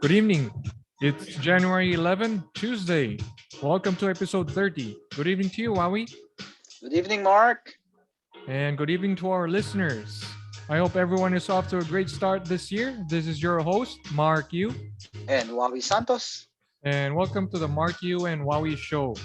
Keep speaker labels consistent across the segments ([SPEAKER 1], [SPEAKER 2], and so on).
[SPEAKER 1] Good evening. It's January 11, Tuesday. Welcome to episode 30. Good evening to you, Wowie.
[SPEAKER 2] Good evening, Mark.
[SPEAKER 1] And good evening to our listeners. I hope everyone is off to a great start this year. This is your host, Mark Yu.
[SPEAKER 2] And Wawi Santos.
[SPEAKER 1] And welcome to the Mark Yu and Wowie Show.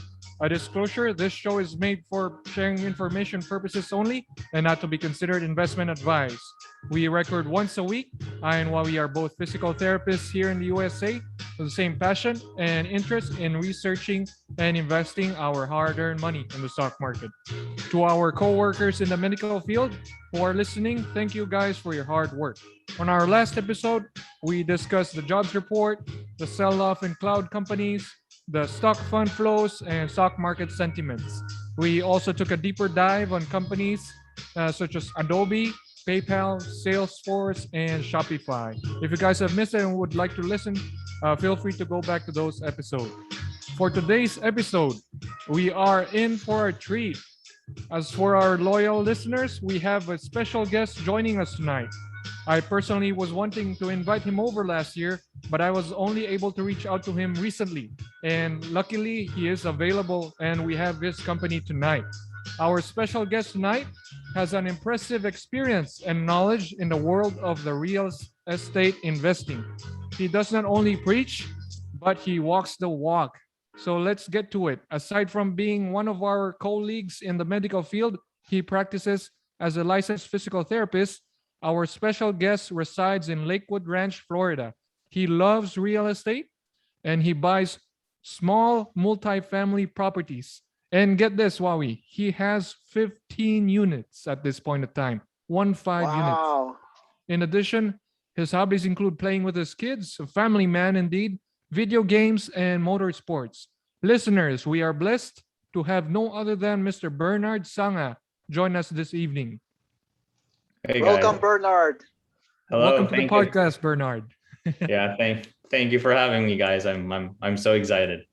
[SPEAKER 1] A disclosure, this show is made for sharing information purposes only and not to be considered investment advice. We record once a week. I and Wowie are both physical therapists here in the USA with the same passion and interest in researching and investing our hard-earned money in the stock market. To our co-workers in the medical field who are listening, thank you guys for your hard work. On our last episode, we discussed the jobs report, the sell-off in cloud companies, the stock fund flows, and stock market sentiments. We also took a deeper dive on companies such as Adobe, PayPal, Salesforce, and Shopify. If you guys have missed it and would like to listen, feel free to go back to those episodes. For today's episode, we are in for a treat. As for our loyal listeners, we have a special guest joining us tonight. I personally was wanting to invite him over last year, but I was only able to reach out to him recently. And luckily, he is available and we have his company tonight. Our special guest tonight has an impressive experience and knowledge in the world of the real estate investing. He does not only preach, but he walks the walk. So let's get to it. Aside from being one of our colleagues in the medical field, he practices as a licensed physical therapist. Our special guest resides in Lakewood Ranch, Florida. He loves real estate and he buys small multifamily properties. And get this, Wowie, he has 15 units at this point of time. 15 units.
[SPEAKER 2] Wow.
[SPEAKER 1] In addition, his hobbies include playing with his kids, a family man indeed, video games, and motorsports. Listeners, we are blessed to have no other than Mr. Bernard Sanga join us this evening.
[SPEAKER 3] Hey
[SPEAKER 2] Welcome,
[SPEAKER 3] guys.
[SPEAKER 2] Bernard.
[SPEAKER 3] Hello.
[SPEAKER 1] Welcome to the
[SPEAKER 3] Thank you.
[SPEAKER 1] podcast, Bernard.
[SPEAKER 3] Yeah, thank you for having me, guys. I'm so excited.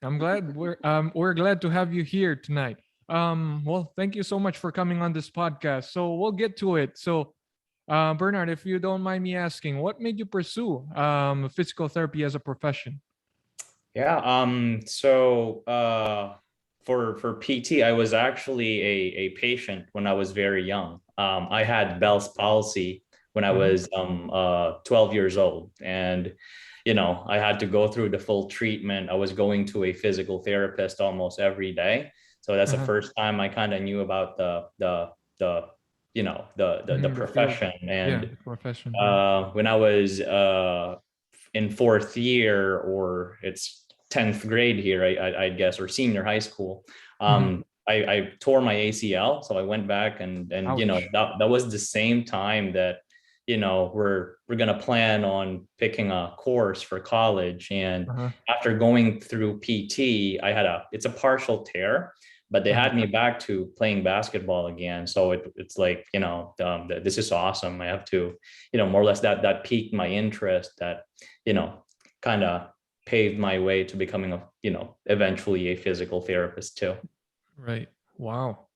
[SPEAKER 1] I'm glad we're glad to have you here tonight. Well, thank you so much for coming on this podcast. So we'll get to it. So, Bernard, if you don't mind me asking, what made you pursue physical therapy as a profession?
[SPEAKER 3] Yeah. For PT, I was actually a patient when I was very young. I had Bell's palsy when I was 12 years old, and I had to go through the full treatment. I was going to a physical therapist almost every day. So that's the first time I kind of knew about the profession. And
[SPEAKER 1] the profession.
[SPEAKER 3] when I was in fourth year, or it's 10th grade here, I guess, or senior high school, I tore my ACL. So I went back and that was the same time that we're gonna plan on picking a course for college. And after going through PT, it's a partial tear, but they had me back to playing basketball again. So it's like, this is awesome. I have to, more or less that piqued my interest, that, kind of paved my way to becoming eventually a physical therapist too.
[SPEAKER 1] Right. Wow.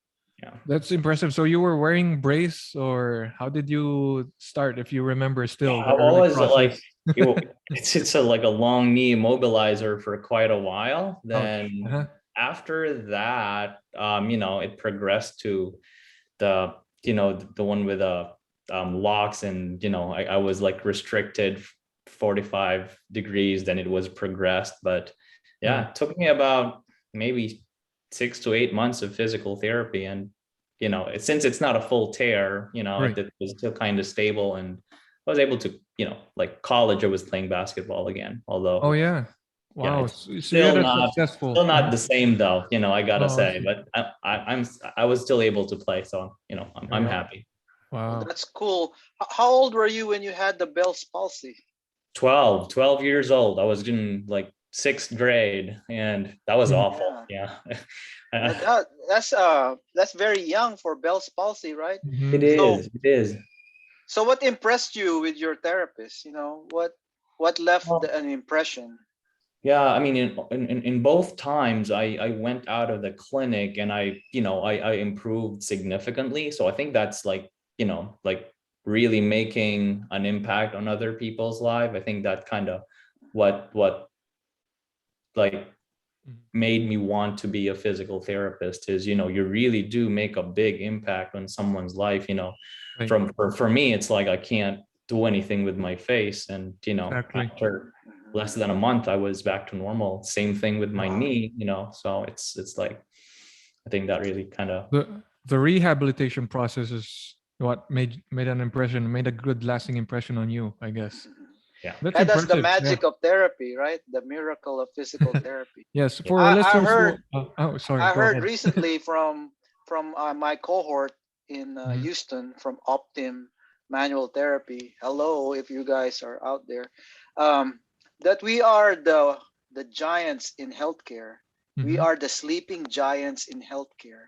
[SPEAKER 3] Yeah.
[SPEAKER 1] That's impressive. So you were wearing brace, or how did you start, if you remember still?
[SPEAKER 3] I've always it's like a long knee immobilizer for quite a while. Then after that, it progressed to the one with locks, and I was like restricted 45 degrees. Then it was progressed, but it took me about maybe 6 to 8 months of physical therapy, and since it's not a full tear, it was still kind of stable, and I was able to, like college, I was playing basketball again, although
[SPEAKER 1] wow,
[SPEAKER 3] it's
[SPEAKER 1] so you had a successful,
[SPEAKER 3] still not the same though, I gotta say,
[SPEAKER 1] okay.
[SPEAKER 3] but I was still able to play, so I'm happy.
[SPEAKER 1] Wow.
[SPEAKER 2] That's cool. How old were you when you had the Bell's palsy?
[SPEAKER 3] 12 years old. I was in like 6th grade, and that was awful. Yeah.
[SPEAKER 2] That's very young for Bell's palsy, right?
[SPEAKER 3] It is.
[SPEAKER 2] So what impressed you with your therapist? What left an impression?
[SPEAKER 3] Yeah, I mean, in both times, I went out of the clinic and I improved significantly. So I think that's like really making an impact on other people's life. I think that kind of what like
[SPEAKER 1] Mhm.
[SPEAKER 3] made me want to be a physical therapist is, you really do make a big impact on someone's life.
[SPEAKER 1] Right.
[SPEAKER 3] For me, it's like I can't do anything with my face, and
[SPEAKER 1] Exactly.
[SPEAKER 3] after less than a month I was back to normal. Same thing with my
[SPEAKER 2] Wow.
[SPEAKER 3] knee, so it's like, I think that really kind of,
[SPEAKER 1] The rehabilitation process is what made an impression, made a good lasting impression on you, I guess.
[SPEAKER 3] yeah.
[SPEAKER 1] That's
[SPEAKER 2] And that's the
[SPEAKER 1] impressive. Yeah.
[SPEAKER 2] magic of therapy, right? The miracle of physical therapy.
[SPEAKER 1] Yes,
[SPEAKER 3] Yeah.
[SPEAKER 1] for our
[SPEAKER 2] I
[SPEAKER 1] listeners who
[SPEAKER 2] heard
[SPEAKER 1] oh, sorry,
[SPEAKER 2] I
[SPEAKER 1] go
[SPEAKER 2] heard
[SPEAKER 1] ahead.
[SPEAKER 2] recently from my cohort in
[SPEAKER 1] Mhm.
[SPEAKER 2] Houston from Optim Manual Therapy. Hello, if you guys are out there, um, that we are the giants in healthcare. We
[SPEAKER 1] Mhm.
[SPEAKER 2] are the sleeping giants in healthcare.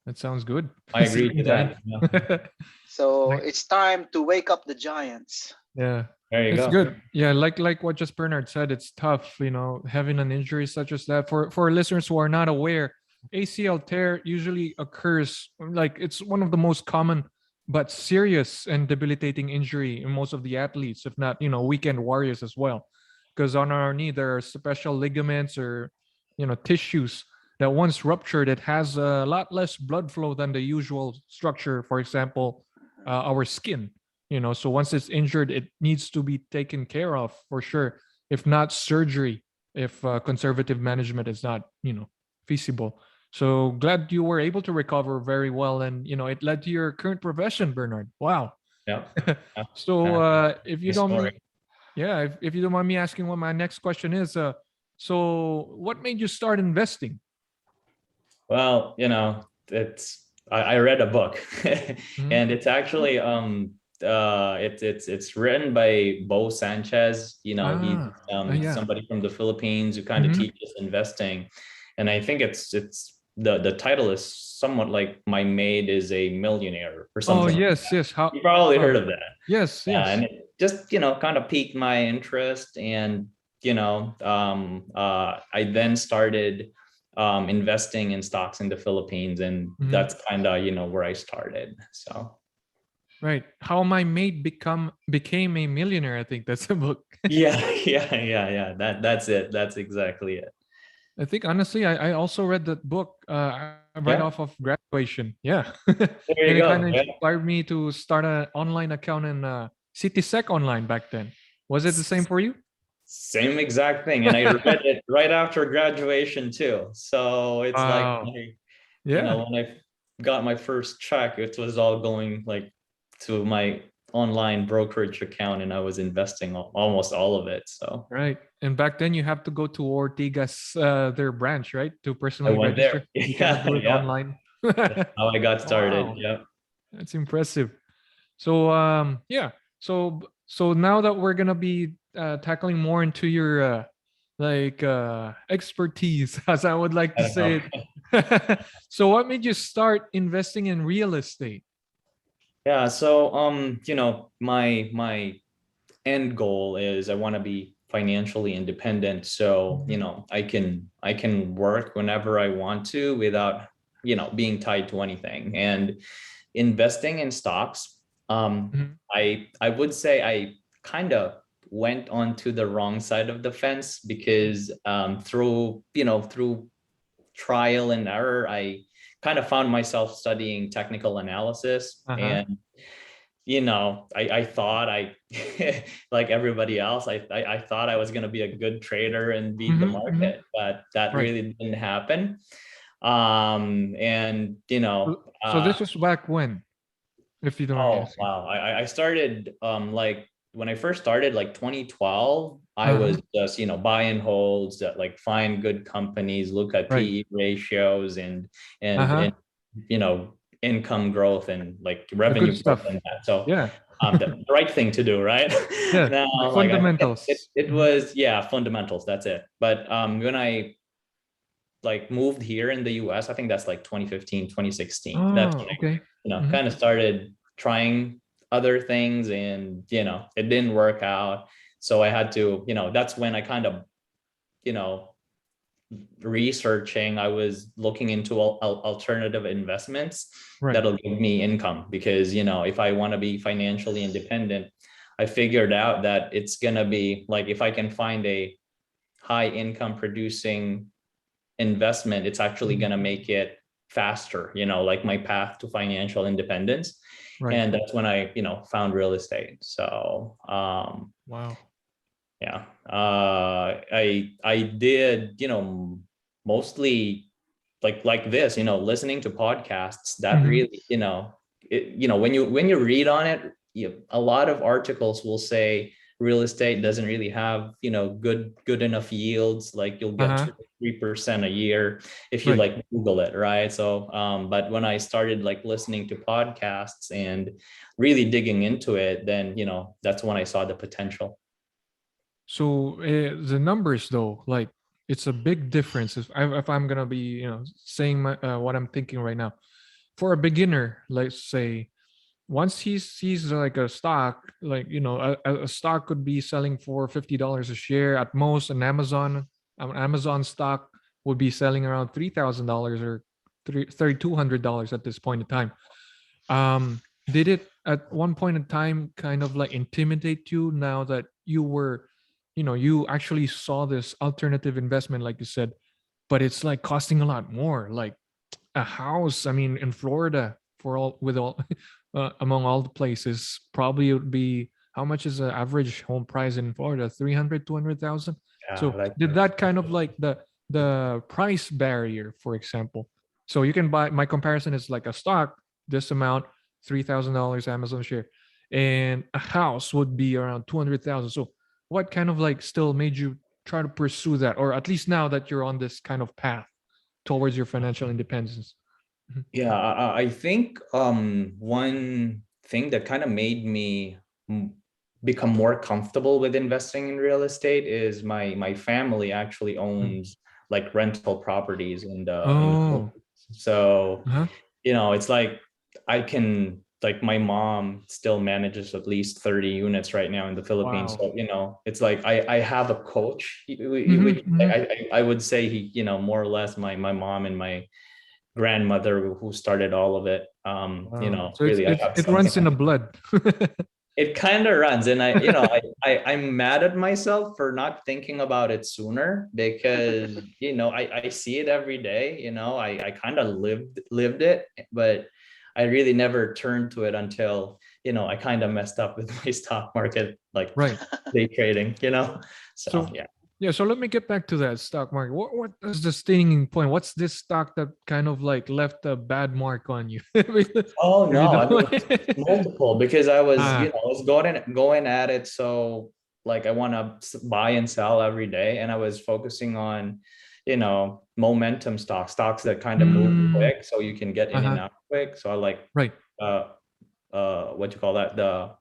[SPEAKER 1] That sounds good.
[SPEAKER 3] I agree to
[SPEAKER 1] Sleeping giant.
[SPEAKER 3] that. Yeah.
[SPEAKER 2] So
[SPEAKER 1] Like,
[SPEAKER 2] it's time to wake up the giants.
[SPEAKER 1] yeah.
[SPEAKER 3] There you
[SPEAKER 1] It's
[SPEAKER 3] go.
[SPEAKER 1] good. Yeah, like what just Bernard said, it's tough, having an injury such as that. For listeners who are not aware, ACL tear usually occurs, like it's one of the most common but serious and debilitating injury in most of the athletes, if not, weekend warriors as well. Because on our knee there are special ligaments or tissues that once ruptured, it has a lot less blood flow than the usual structure. For example, our skin. So once it's injured, it needs to be taken care of for sure. If not surgery, if conservative management is not feasible. So glad you were able to recover very well, and it led to your current profession, Bernard. Wow.
[SPEAKER 3] Yeah.
[SPEAKER 1] So if you
[SPEAKER 3] Nice
[SPEAKER 1] don't me
[SPEAKER 3] story.
[SPEAKER 1] yeah, if you don't mind me asking, what my next question is, so what made you start investing?
[SPEAKER 3] Well, I read a book,
[SPEAKER 1] Mhm.
[SPEAKER 3] and it's actually it's written by Bo Sanchez. He's
[SPEAKER 1] Ah, yeah.
[SPEAKER 3] somebody from the Philippines who kind of
[SPEAKER 1] Mhm.
[SPEAKER 3] teaches investing, and I think it's the title is somewhat like "My Maid is a Millionaire" or
[SPEAKER 1] Oh,
[SPEAKER 3] something like
[SPEAKER 1] yes,
[SPEAKER 3] that.
[SPEAKER 1] yes. How?
[SPEAKER 3] You probably heard of that.
[SPEAKER 1] Yes,
[SPEAKER 3] Yeah,
[SPEAKER 1] yes.
[SPEAKER 3] and it just kind of piqued my interest, and I then started investing in stocks in the Philippines, and
[SPEAKER 1] Mhm.
[SPEAKER 3] that's kind of where I started. So
[SPEAKER 1] Right. How my mate became a millionaire. I think that's a book.
[SPEAKER 3] yeah, yeah. That's it. That's exactly it.
[SPEAKER 1] I think honestly, I also read that book right
[SPEAKER 3] Yeah,
[SPEAKER 1] off of graduation. Yeah,
[SPEAKER 3] there
[SPEAKER 1] and
[SPEAKER 3] you
[SPEAKER 1] it kind
[SPEAKER 3] go.
[SPEAKER 1] of
[SPEAKER 3] Yeah.
[SPEAKER 1] inspired me to start an online account in CitySec Online back then. Was it the same for you?
[SPEAKER 3] Same exact thing, and I read it right after graduation too. So it's like,
[SPEAKER 1] Wow. Yeah.
[SPEAKER 3] when I got my first check, it was all going like to my online brokerage account, and I was investing almost all of it. So
[SPEAKER 1] Right. And back then you have to go to Ortigas, their branch, right, to
[SPEAKER 3] I
[SPEAKER 1] personally
[SPEAKER 3] went there.
[SPEAKER 1] register. You cannot
[SPEAKER 3] Yeah,
[SPEAKER 1] do it
[SPEAKER 3] yeah.
[SPEAKER 1] online.
[SPEAKER 3] That's how I got started.
[SPEAKER 1] Wow,
[SPEAKER 3] Yeah.
[SPEAKER 1] that's impressive. So yeah. So now that we're gonna be tackling more into your expertise, as I would like
[SPEAKER 3] I
[SPEAKER 1] to
[SPEAKER 3] don't know.
[SPEAKER 1] say it. So what made you start investing in real estate?
[SPEAKER 3] Yeah. So my end goal is I want to be financially independent. So,
[SPEAKER 1] Mhm.
[SPEAKER 3] I can work whenever I want to without, being tied to anything. And investing in stocks,
[SPEAKER 1] Mhm.
[SPEAKER 3] I would say I kind of went onto the wrong side of the fence, because through trial and error, I kind of found myself studying technical analysis.
[SPEAKER 1] Uh-huh.
[SPEAKER 3] And I thought like everybody else, I thought I was going to be a good trader and beat the
[SPEAKER 1] Mhm, mhm.
[SPEAKER 3] market, but that
[SPEAKER 1] Right.
[SPEAKER 3] really didn't happen. And
[SPEAKER 1] So this was back when, if you don't mind me
[SPEAKER 3] oh
[SPEAKER 1] asking.
[SPEAKER 3] wow, I started like when I first started, like 2012. I
[SPEAKER 1] Uh-huh.
[SPEAKER 3] was just buy and holds, that like find good companies, look at
[SPEAKER 1] Right.
[SPEAKER 3] PE ratios, and
[SPEAKER 1] Uh-huh.
[SPEAKER 3] income growth, and like
[SPEAKER 1] The good
[SPEAKER 3] revenue growth,
[SPEAKER 1] stuff.
[SPEAKER 3] and that. So
[SPEAKER 1] Yeah.
[SPEAKER 3] the right thing to do, right?
[SPEAKER 1] Yeah.
[SPEAKER 3] Now,
[SPEAKER 1] The
[SPEAKER 3] like I think it,
[SPEAKER 1] fundamentals.
[SPEAKER 3] it
[SPEAKER 1] Mhm.
[SPEAKER 3] was, yeah, fundamentals. That's it. But when I like moved here in the US, I think that's like 2015, 2016. That's
[SPEAKER 1] Oh,
[SPEAKER 3] when
[SPEAKER 1] okay.
[SPEAKER 3] I
[SPEAKER 1] Mhm.
[SPEAKER 3] kind of started trying other things, and it didn't work out. So I had to, that's when I kind of, you know, researching, I was looking into alternative investments
[SPEAKER 1] Right.
[SPEAKER 3] that'll give me income, because if I want to be financially independent, I figured out that it's gonna be like, if I can find a high income producing investment, it's actually gonna make it faster, like my path to financial independence.
[SPEAKER 1] Right.
[SPEAKER 3] And that's when I, found real estate. So
[SPEAKER 1] Wow.
[SPEAKER 3] yeah, I did, mostly like this, listening to podcasts that
[SPEAKER 1] Mhm.
[SPEAKER 3] really, when you read on it, a lot of articles will say real estate doesn't really have, good enough yields. Like you'll get
[SPEAKER 1] Uh-huh.
[SPEAKER 3] 2 to 3% a year if you
[SPEAKER 1] Right.
[SPEAKER 3] like Google it, right? So, but when I started like listening to podcasts and really digging into it, then, that's when I saw the potential.
[SPEAKER 1] So the numbers though, like it's a big difference if I'm gonna be saying what I'm thinking right now. For a beginner, let's say, once he sees like a stock, like a stock could be selling for $50 a share at most. An Amazon stock would be selling around $3,000 or $3,200 at this point in time. Did it at one point in time kind of like intimidate you now that you actually saw this alternative investment, like you said, but it's like costing a lot more, like a house, I mean, in Florida, for all with all among all the places, probably it would be, how much is the average home price in Florida? 300, 200,000.
[SPEAKER 3] Yeah,
[SPEAKER 1] So
[SPEAKER 3] like
[SPEAKER 1] did that kind of like the price barrier, for example? So you can buy, my comparison is like a stock, this amount, $3,000 Amazon share, and a house would be around 200,000. So what kind of like still made you try to pursue that, or at least now that you're on this kind of path towards your financial independence? Mhm.
[SPEAKER 3] Yeah, I think one thing that kind of made me become more comfortable with investing in real estate is my family actually
[SPEAKER 1] Mm.
[SPEAKER 3] owns like rental properties in the
[SPEAKER 1] Oh,
[SPEAKER 3] Philippines. So,
[SPEAKER 1] uh-huh.
[SPEAKER 3] it's like I can, like, my mom still manages at least 30 units right now in the Philippines.
[SPEAKER 1] Wow.
[SPEAKER 3] So, it's like I have a coach,
[SPEAKER 1] Hmm,
[SPEAKER 3] which
[SPEAKER 1] hmm.
[SPEAKER 3] I would say he, more or less my mom and my grandmother who started all of it.
[SPEAKER 1] Wow. So
[SPEAKER 3] Really, I have
[SPEAKER 1] it runs in
[SPEAKER 3] something.
[SPEAKER 1] the blood.
[SPEAKER 3] It kind of runs, and I'm mad at myself for not thinking about it sooner, because I see it every day. I kind of lived it, but I really never turned to it until I kind of messed up with my stock market, like
[SPEAKER 1] Right.
[SPEAKER 3] day trading. So
[SPEAKER 1] So
[SPEAKER 3] yeah.
[SPEAKER 1] yeah, so let me get back to that stock market. What is the stinging point? What's this stock that kind of like left a bad mark on you? If
[SPEAKER 3] Oh
[SPEAKER 1] you
[SPEAKER 3] no, I
[SPEAKER 1] don't
[SPEAKER 3] mean
[SPEAKER 1] mind.
[SPEAKER 3] multiple, because I was,
[SPEAKER 1] Ah,
[SPEAKER 3] I was going at it. So like I want to buy and sell every day, and I was focusing on, momentum stocks that kind of move
[SPEAKER 1] mm,
[SPEAKER 3] quick, so you can get in and
[SPEAKER 1] uh-huh.
[SPEAKER 3] out quick. So I like
[SPEAKER 1] Right.
[SPEAKER 3] uh what you call that, the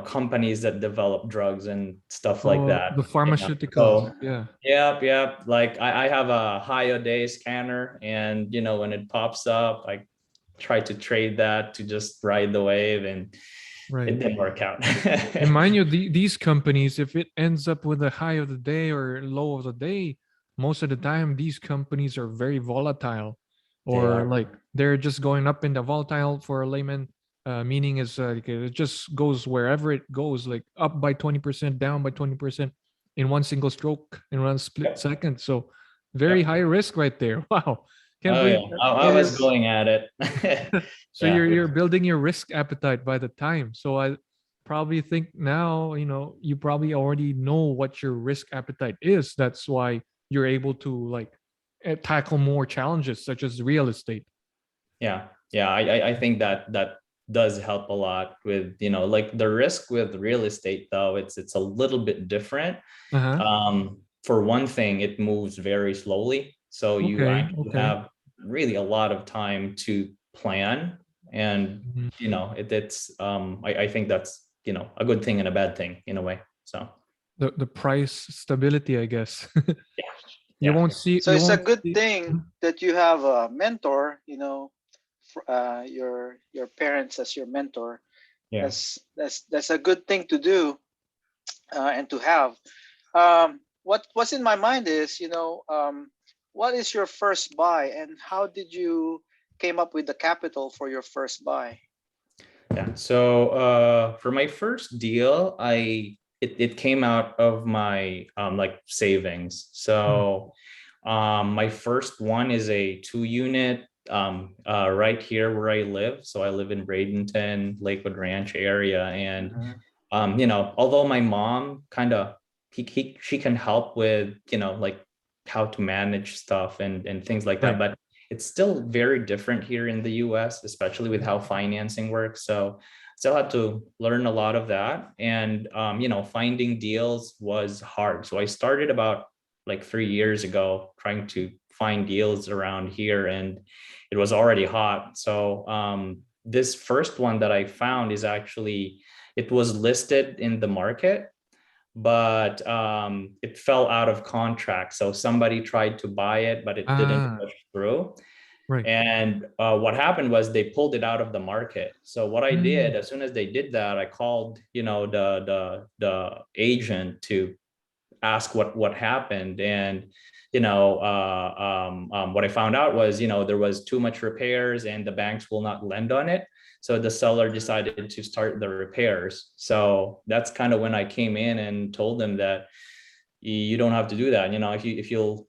[SPEAKER 3] companies that develop drugs and stuff like
[SPEAKER 1] Oh,
[SPEAKER 3] that.
[SPEAKER 1] the pharmaceuticals.
[SPEAKER 3] So
[SPEAKER 2] Mhm.
[SPEAKER 1] Yeah.
[SPEAKER 3] yep. Like I have a high a day scanner, and when it pops up, I try to trade that to just ride the wave, and
[SPEAKER 1] Right.
[SPEAKER 3] it didn't work out.
[SPEAKER 1] And mind you, these companies, if it ends up with a high of the day or low of the day, most of the time these companies are very volatile,
[SPEAKER 3] They
[SPEAKER 1] or
[SPEAKER 3] are.
[SPEAKER 1] like they're just going up in the volatile for a layman. Meaning is like it just goes wherever it goes, like up by 20%, down by 20% in one single stroke in one split
[SPEAKER 3] Yep.
[SPEAKER 1] second. So very
[SPEAKER 3] Yep.
[SPEAKER 1] high risk right there. Wow, can't
[SPEAKER 3] Oh yeah,
[SPEAKER 1] believe that.
[SPEAKER 3] I
[SPEAKER 1] Yeah,
[SPEAKER 3] was going at it.
[SPEAKER 1] so
[SPEAKER 3] Yeah.
[SPEAKER 1] you're building your risk appetite by the time. So I probably think now, you probably already know what your risk appetite is. That's why you're able to like tackle more challenges such as real estate.
[SPEAKER 3] Yeah. I think that does help a lot with, like the risk with real estate, though. It's a little bit different.
[SPEAKER 1] Uh-huh.
[SPEAKER 3] For one thing, it moves very slowly, so you
[SPEAKER 1] Okay.
[SPEAKER 3] actually
[SPEAKER 1] Okay.
[SPEAKER 3] have really a lot of time to plan. And
[SPEAKER 1] Mhm.
[SPEAKER 3] I think that's, a good thing and a bad thing in a way. So
[SPEAKER 1] The price stability, I guess.
[SPEAKER 3] yeah.
[SPEAKER 1] you
[SPEAKER 3] Yeah.
[SPEAKER 1] won't see
[SPEAKER 2] So
[SPEAKER 1] you
[SPEAKER 2] it's a
[SPEAKER 1] won't
[SPEAKER 2] good
[SPEAKER 1] see
[SPEAKER 2] thing that you have a mentor, your parents as your mentor.
[SPEAKER 3] Yeah.
[SPEAKER 2] That's a good thing to do, and to have. What's in my mind is, what is your first buy, and how did you came up with the capital for your first buy?
[SPEAKER 3] Yeah. So for my first deal, it came out of my like savings.
[SPEAKER 1] Mm.
[SPEAKER 3] So my first one is a 2 unit right here where I live. So I live in Bradenton, Lakewood Ranch area. And
[SPEAKER 2] Mhm.
[SPEAKER 3] although my mom kind of she can help with, like how to manage stuff and things like that,
[SPEAKER 1] Right.
[SPEAKER 3] but it's still very different here in the US, especially with how financing works. So still had to learn a lot of that. And finding deals was hard. So I started about like 3 years ago trying to find deals around here, and it was already hot. So this first one that I found is actually, it was listed in the market, but it fell out of contract. So somebody tried to buy it, but it didn't
[SPEAKER 1] Ah,
[SPEAKER 3] push through.
[SPEAKER 1] right.
[SPEAKER 3] And what happened was they pulled it out of the market. So what I did,
[SPEAKER 1] Mm.
[SPEAKER 3] as soon as they did that, I called, the agent to ask what happened. And what I found out was, there was too much repairs and the banks will not lend on it. So the seller decided to start the repairs. So that's kind of when I came in and told them that you don't have to do that. If you'll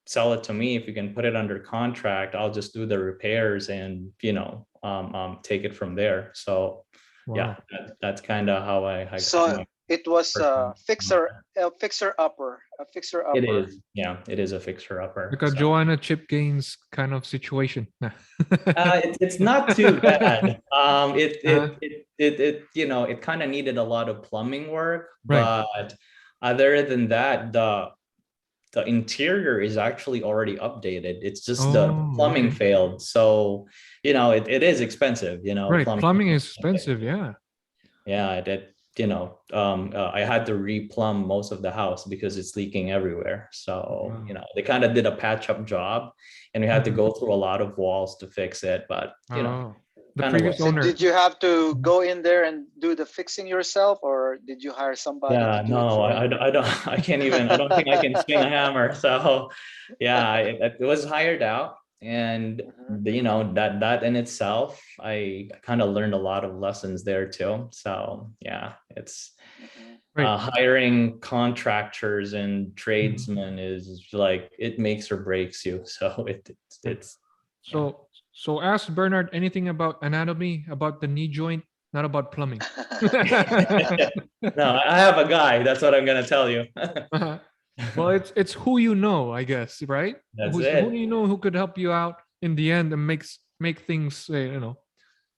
[SPEAKER 3] sell it to me, if you can put it under contract, I'll just do the repairs and take it from there. So yeah,
[SPEAKER 1] Wow.
[SPEAKER 3] that's kind of how I got
[SPEAKER 2] So
[SPEAKER 3] my
[SPEAKER 2] it was
[SPEAKER 3] first one.
[SPEAKER 2] a fixer upper, a fixer
[SPEAKER 3] It
[SPEAKER 2] upper.
[SPEAKER 3] is, yeah, it is a fixer upper.
[SPEAKER 1] Like a
[SPEAKER 3] So
[SPEAKER 1] Joanna Chip Gaines kind of situation. Nah.
[SPEAKER 3] it's not too bad.
[SPEAKER 1] Uh,
[SPEAKER 3] It kind of needed a lot of plumbing work,
[SPEAKER 1] right.
[SPEAKER 3] but other than that, the interior is actually already updated. It's just the
[SPEAKER 1] Oh,
[SPEAKER 3] plumbing
[SPEAKER 1] okay.
[SPEAKER 3] failed. So, it is expensive,
[SPEAKER 1] Right.
[SPEAKER 3] plumbing.
[SPEAKER 1] Plumbing is expensive. Yeah.
[SPEAKER 3] Yeah, I had to replumb most of the house because it's leaking everywhere. So,
[SPEAKER 1] Wow.
[SPEAKER 3] they kind of did a patch up job, and we had to
[SPEAKER 1] Mhm.
[SPEAKER 3] go through a lot of walls to fix it, but
[SPEAKER 1] Oh, the
[SPEAKER 3] kind of
[SPEAKER 1] previous
[SPEAKER 3] what.
[SPEAKER 2] So
[SPEAKER 1] owner.
[SPEAKER 2] did you have to
[SPEAKER 1] Mhm.
[SPEAKER 2] go in there and do the fixing yourself, or did you hire somebody to
[SPEAKER 3] Yeah,
[SPEAKER 2] do it
[SPEAKER 3] no,
[SPEAKER 2] for
[SPEAKER 3] I,
[SPEAKER 2] you?
[SPEAKER 3] I I don't, I can't even, I don't think I can swing a hammer. So yeah, it was hired out. And
[SPEAKER 2] Mhm,
[SPEAKER 3] that in itself, I kind of learned a lot of lessons there too. So yeah, it's
[SPEAKER 2] mhm.
[SPEAKER 1] Right.
[SPEAKER 3] hiring contractors and
[SPEAKER 1] Mhm.
[SPEAKER 3] tradesmen is like, it makes or breaks you. So
[SPEAKER 1] Right.
[SPEAKER 3] it's yeah.
[SPEAKER 1] So ask Bernard anything about anatomy, about the knee joint, not about plumbing.
[SPEAKER 3] No, I have a guy. That's what I'm gonna tell you.
[SPEAKER 1] Well, it's who you know, I guess, right?
[SPEAKER 3] That's
[SPEAKER 1] Who
[SPEAKER 3] it.
[SPEAKER 1] you know who could help you out in the end and make things
[SPEAKER 3] Yeah,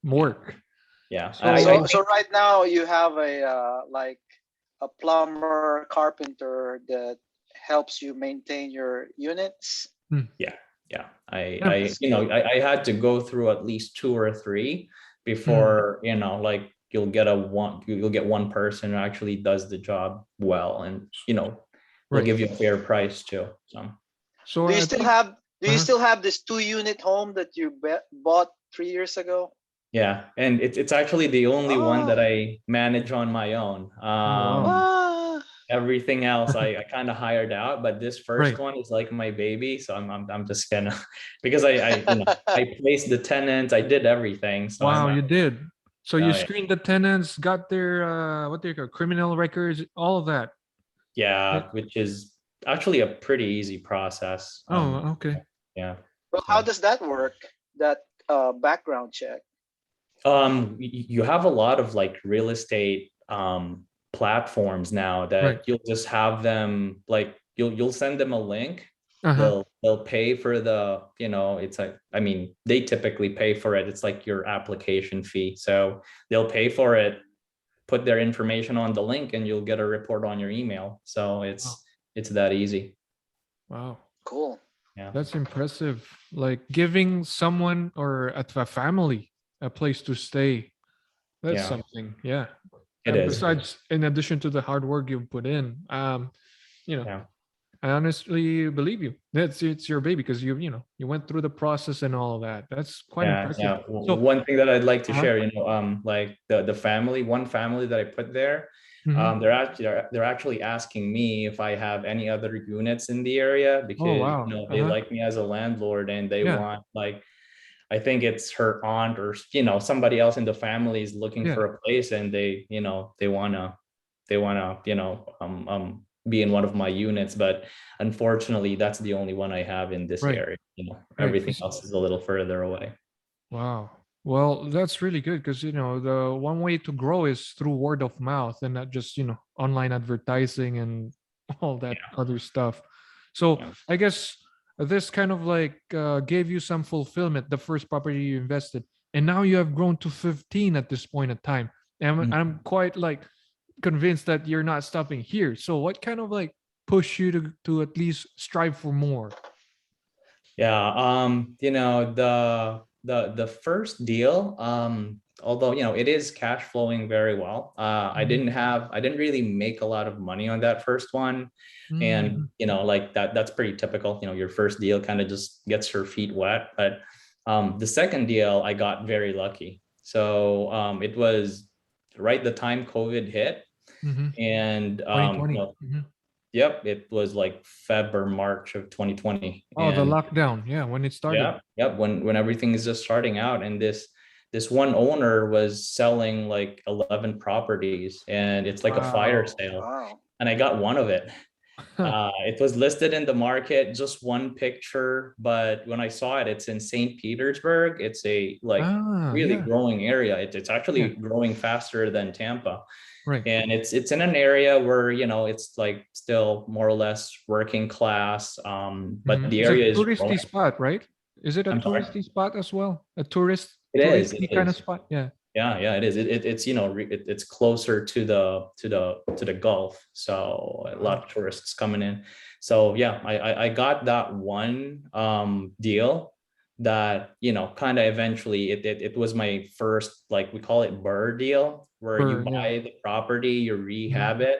[SPEAKER 1] work.
[SPEAKER 3] yeah. I
[SPEAKER 2] So
[SPEAKER 1] So
[SPEAKER 2] so right now you have a like a plumber, carpenter that helps you maintain your units.
[SPEAKER 1] hmm,
[SPEAKER 3] Yeah, yeah. I,
[SPEAKER 1] yeah,
[SPEAKER 3] I,
[SPEAKER 2] That's
[SPEAKER 3] you know,
[SPEAKER 2] good.
[SPEAKER 3] I, I had to go through at least two or three
[SPEAKER 1] hmm,
[SPEAKER 3] before, like you'll get one person who actually does the job well, and they'll
[SPEAKER 1] right.
[SPEAKER 3] give you a fair price too. So
[SPEAKER 1] So
[SPEAKER 2] Do you
[SPEAKER 1] I
[SPEAKER 2] still
[SPEAKER 1] think
[SPEAKER 2] have do you
[SPEAKER 1] uh
[SPEAKER 2] still have this 2 unit home that you bought 3 years ago?
[SPEAKER 3] yeah, and it's actually the only one
[SPEAKER 2] Oh,
[SPEAKER 3] that I manage on my own.
[SPEAKER 1] oh wow.
[SPEAKER 2] ah,
[SPEAKER 3] Everything else I kind of hired out, but this first
[SPEAKER 1] Right.
[SPEAKER 3] one is like my baby. So I'm just gonna because I placed the tenants, I did everything. So
[SPEAKER 1] Wow, you did. So you
[SPEAKER 3] oh yeah,
[SPEAKER 1] screened the tenants, got their what they call criminal records, all of that.
[SPEAKER 3] yeah,
[SPEAKER 1] It-
[SPEAKER 3] which is actually a pretty easy process.
[SPEAKER 1] oh, okay.
[SPEAKER 3] Yeah.
[SPEAKER 2] well, how
[SPEAKER 3] So
[SPEAKER 2] does that work? That background check.
[SPEAKER 3] you have a lot of like real estate platforms now
[SPEAKER 1] Right.
[SPEAKER 3] that you'll just have them, like you'll send them a link.
[SPEAKER 1] Uh-huh.
[SPEAKER 3] They'll pay for it's like, I mean, they typically pay for it. It's like your application fee. So they'll pay for it, put their information on the link, and you'll get a report on your email. So
[SPEAKER 1] Wow.
[SPEAKER 3] it's that easy.
[SPEAKER 1] Wow.
[SPEAKER 2] Cool.
[SPEAKER 3] Yeah.
[SPEAKER 1] That's impressive. Like giving someone or a family a place to stay. That's
[SPEAKER 3] Yeah,
[SPEAKER 1] something. Yeah.
[SPEAKER 3] it
[SPEAKER 1] And
[SPEAKER 3] is.
[SPEAKER 1] besides, in addition to the hard work you've put in, you know,
[SPEAKER 3] Yeah.
[SPEAKER 1] I honestly believe you. It's your baby because you went through the process and all of that. That's quite
[SPEAKER 3] Yeah,
[SPEAKER 1] impressive.
[SPEAKER 3] yeah.
[SPEAKER 1] So,
[SPEAKER 3] One thing that I'd like to
[SPEAKER 1] uh-huh.
[SPEAKER 3] share, like one family that I put there,
[SPEAKER 1] Mhm.
[SPEAKER 3] they're actually asking me if I have any other units in the area
[SPEAKER 1] Oh
[SPEAKER 3] because
[SPEAKER 1] wow.
[SPEAKER 3] they
[SPEAKER 1] Uh-huh.
[SPEAKER 3] like me as a landlord, and they
[SPEAKER 1] Yeah.
[SPEAKER 3] want, like, I think it's her aunt or somebody else in the family is looking
[SPEAKER 1] Yeah.
[SPEAKER 3] for a place, and they wanna be in one of my units, but unfortunately that's the only one I have in this
[SPEAKER 1] Right.
[SPEAKER 3] area.
[SPEAKER 1] Right.
[SPEAKER 3] Everything else is a little further away.
[SPEAKER 1] Wow. Well, that's really good because the one way to grow is through word of mouth and not just online advertising and all that other stuff. So
[SPEAKER 3] Yeah.
[SPEAKER 1] I guess this kind of like gave you some fulfillment, the first property you invested, and now you have grown to 15 at this point in time. And
[SPEAKER 3] Mhm.
[SPEAKER 1] I'm quite like convinced that you're not stopping here. So what kind of like push you to at least strive for more?
[SPEAKER 3] Yeah, the first deal, although it is cash flowing very well. I
[SPEAKER 1] Mhm.
[SPEAKER 3] didn't really make a lot of money on that first one, and
[SPEAKER 1] Mhm.
[SPEAKER 3] like that's pretty typical. Your first deal kind of just gets your feet wet. But the second deal, I got very lucky. So it was right the time COVID hit,
[SPEAKER 1] Mhm.
[SPEAKER 3] and
[SPEAKER 1] 2020. Mhm.
[SPEAKER 3] yep, it was like Feb or March of 2020,
[SPEAKER 1] Oh, the
[SPEAKER 3] and
[SPEAKER 1] lockdown. Yeah, when it started.
[SPEAKER 3] yeah, yep. When everything is just starting out, and this one owner was selling like 11 properties, and it's like a fire
[SPEAKER 1] Wow.
[SPEAKER 3] sale,
[SPEAKER 2] Wow.
[SPEAKER 3] and I got one of it. It was listed in the market, just one picture, but when I saw it, it's in St. Petersburg. It's a like really
[SPEAKER 1] Yeah.
[SPEAKER 3] growing area. It's
[SPEAKER 1] Yeah.
[SPEAKER 3] actually growing faster than Tampa,
[SPEAKER 1] Right.
[SPEAKER 3] and it's in an area where it's like still more or less working class, but
[SPEAKER 1] Mhm.
[SPEAKER 3] the
[SPEAKER 1] It's a
[SPEAKER 3] area is
[SPEAKER 1] touristy
[SPEAKER 3] growing.
[SPEAKER 1] spot, right? Is it a
[SPEAKER 3] I'm sorry.
[SPEAKER 1] touristy spot as well? A
[SPEAKER 3] It is.
[SPEAKER 1] touristy
[SPEAKER 3] It
[SPEAKER 1] kind of
[SPEAKER 3] is.
[SPEAKER 1] spot? Yeah.
[SPEAKER 3] Yeah, yeah, it is. It's it's closer to the Gulf, so a lot
[SPEAKER 1] Wow.
[SPEAKER 3] of tourists coming in. So yeah, I got that one deal that kind of eventually it was my first, like we call it BRRRR deal, where you
[SPEAKER 1] Burr, yeah.
[SPEAKER 3] buy the property, you
[SPEAKER 1] Mhm.
[SPEAKER 3] rehab it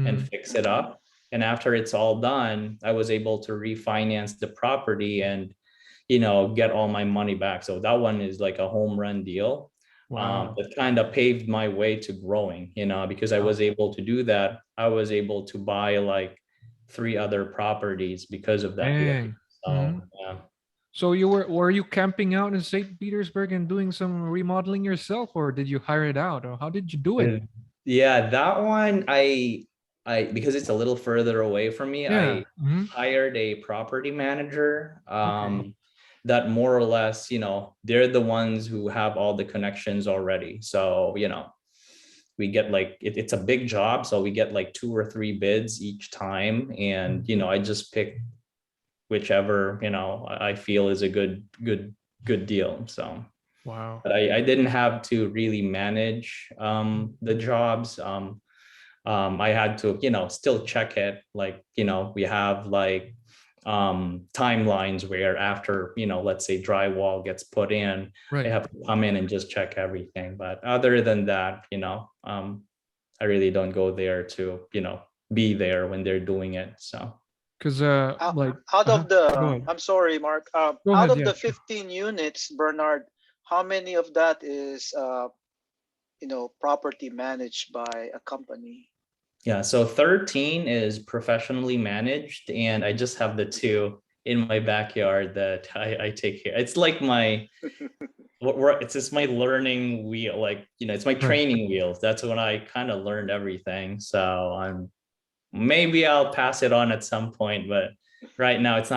[SPEAKER 3] and
[SPEAKER 1] Mhm.
[SPEAKER 3] fix it up, and after it's all done, I was able to refinance the property and get all my money back. So that one is like a home run deal.
[SPEAKER 1] Wow.
[SPEAKER 3] That kind of paved my way to growing, because I
[SPEAKER 1] Wow.
[SPEAKER 3] was able to do that. I was able to buy like 3 other properties because of that deal.
[SPEAKER 1] Dang.
[SPEAKER 3] So
[SPEAKER 1] Mhm.
[SPEAKER 3] yeah.
[SPEAKER 1] So were you camping out in St. Petersburg and doing some remodeling yourself, or did you hire it out, or how did you do it?
[SPEAKER 3] Yeah, that one I because it's a little further away from me,
[SPEAKER 1] Yeah.
[SPEAKER 3] I
[SPEAKER 1] Mhm.
[SPEAKER 3] hired a property manager,
[SPEAKER 1] Okay.
[SPEAKER 3] that more or less, they're the ones who have all the connections already. So, we get like it's a big job, so we get like 2 or 3 bids each time, and
[SPEAKER 1] Mhm.
[SPEAKER 3] I just pick whichever I feel is a good deal. So
[SPEAKER 1] Wow.
[SPEAKER 3] but I didn't have to really manage the jobs. I had to, still check it. Like, we have like timelines where after, let's say drywall gets put in, I
[SPEAKER 1] Right.
[SPEAKER 3] have to come in and just check everything. But other than that, I really don't go there to, be there when they're doing it. So
[SPEAKER 1] Because
[SPEAKER 2] Out,
[SPEAKER 1] like
[SPEAKER 2] out of
[SPEAKER 1] go
[SPEAKER 2] the,
[SPEAKER 1] ahead.
[SPEAKER 2] I'm sorry, Mark.
[SPEAKER 1] Go
[SPEAKER 2] Out
[SPEAKER 1] ahead.
[SPEAKER 2] of
[SPEAKER 1] Yeah.
[SPEAKER 2] the 15 units, Bernard, how many of that is, property managed by a company?
[SPEAKER 3] yeah, so 13 is professionally managed, and I just have the 2 in my backyard that I take care. It's like it's just my learning wheel, like it's my
[SPEAKER 1] Right.
[SPEAKER 3] training wheels. That's when I kind of learned everything. So maybe I'll pass it on at some point, but right now it's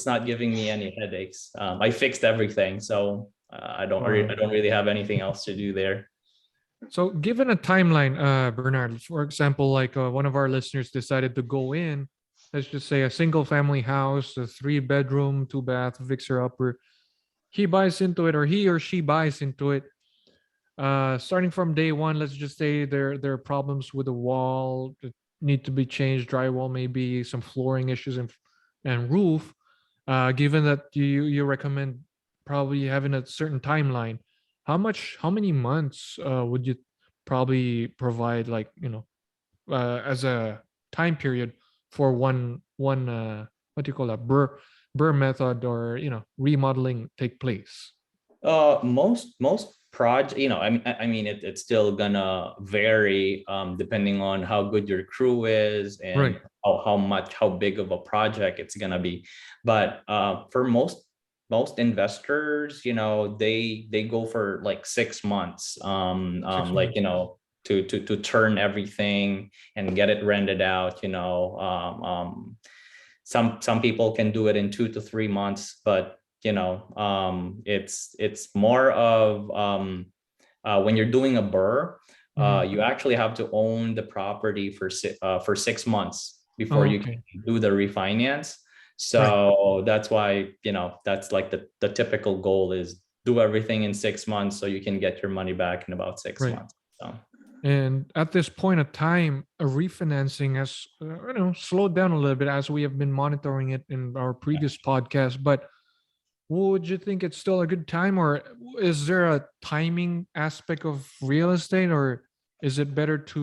[SPEAKER 3] not giving me any headaches. I fixed everything, so I
[SPEAKER 1] Wow.
[SPEAKER 3] don't really have anything else to do there.
[SPEAKER 1] So, given a timeline, Bernard, for example, like one of our listeners decided to go in, let's just say a single family house, a 3 bedroom, 2 bath, fixer upper. He buys into it, or he or she buys into it. Starting from day one, let's just say there are problems with the wall that need to be changed, drywall, maybe some flooring issues, and roof. Given that you recommend probably having a certain timeline, how many months would you probably provide, like as a time period for one what do you call that, burr method, or remodeling take place?
[SPEAKER 3] Most project, I mean, it's still gonna vary, depending on how good your crew is
[SPEAKER 1] Right.
[SPEAKER 3] and how big of a project it's gonna be. But for most investors, they go for like 6 months,
[SPEAKER 1] 6 months.
[SPEAKER 3] to turn everything and get it rented out. Some people can do it in 2 to 3 months, but it's more of when you're doing a burr, you actually have to own the property for 6 months before
[SPEAKER 1] Oh,
[SPEAKER 3] you
[SPEAKER 1] okay.
[SPEAKER 3] can do the refinance.
[SPEAKER 1] Right.
[SPEAKER 3] So that's why, that's like the typical goal is do everything in 6 months so you can get your money back in about six
[SPEAKER 1] Right.
[SPEAKER 3] months. So
[SPEAKER 1] And at this point of time, a refinancing has slowed down a little bit as we have been monitoring it in our previous podcast. But would you think it's still a good time, or is there a timing aspect of real estate, or is it better to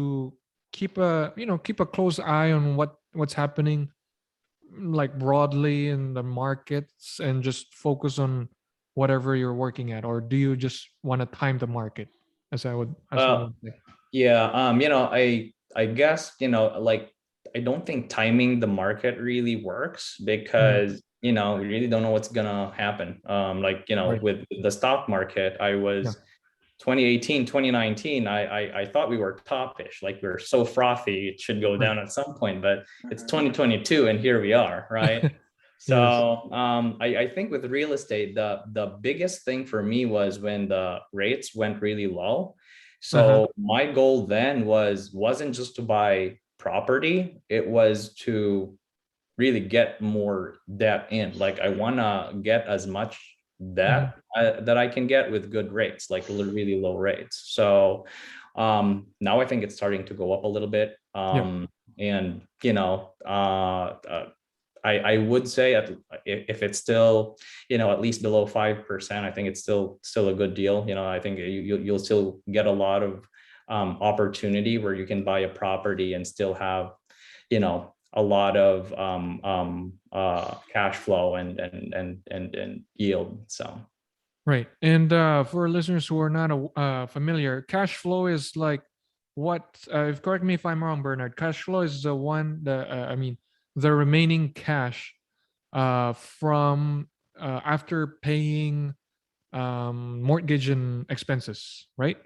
[SPEAKER 1] keep a close eye on what's happening, like broadly in the markets, and just focus on whatever you're working at, or do you just want to time the market, as one
[SPEAKER 3] uh,
[SPEAKER 1] would say?
[SPEAKER 3] yeah, I guess, like, I don't think timing the market really works
[SPEAKER 1] Mhm.
[SPEAKER 3] because, we really don't know what's gonna happen. Like,
[SPEAKER 1] Right.
[SPEAKER 3] with the stock market, I
[SPEAKER 1] Yeah.
[SPEAKER 3] was 2018, 2019, I thought we were topish, like we were so frothy, it should go
[SPEAKER 1] Right.
[SPEAKER 3] down at some point, but it's
[SPEAKER 2] Mhm.
[SPEAKER 3] 2022 and here we are, right?
[SPEAKER 1] Yes.
[SPEAKER 3] So I think with real estate, the biggest thing for me was when the rates went really low.
[SPEAKER 1] Uh-huh.
[SPEAKER 3] So my goal then wasn't just to buy property, it was to really get more debt in. Like I want to get as much
[SPEAKER 1] Mhm.
[SPEAKER 3] debt that I can get with good rates, like really low rates. So now I think it's starting to go up a little bit.
[SPEAKER 1] Yeah.
[SPEAKER 3] And I would say if it's still, at least below 5%, I think it's still a good deal. I think you'll still get a lot of opportunity where you can buy a property and still have, a lot of cash flow and yield. So
[SPEAKER 1] Right. And for listeners who are not familiar, cash flow is like correct me if I'm wrong, Bernard. Cash flow is the remaining cash from after paying mortgage and expenses, right?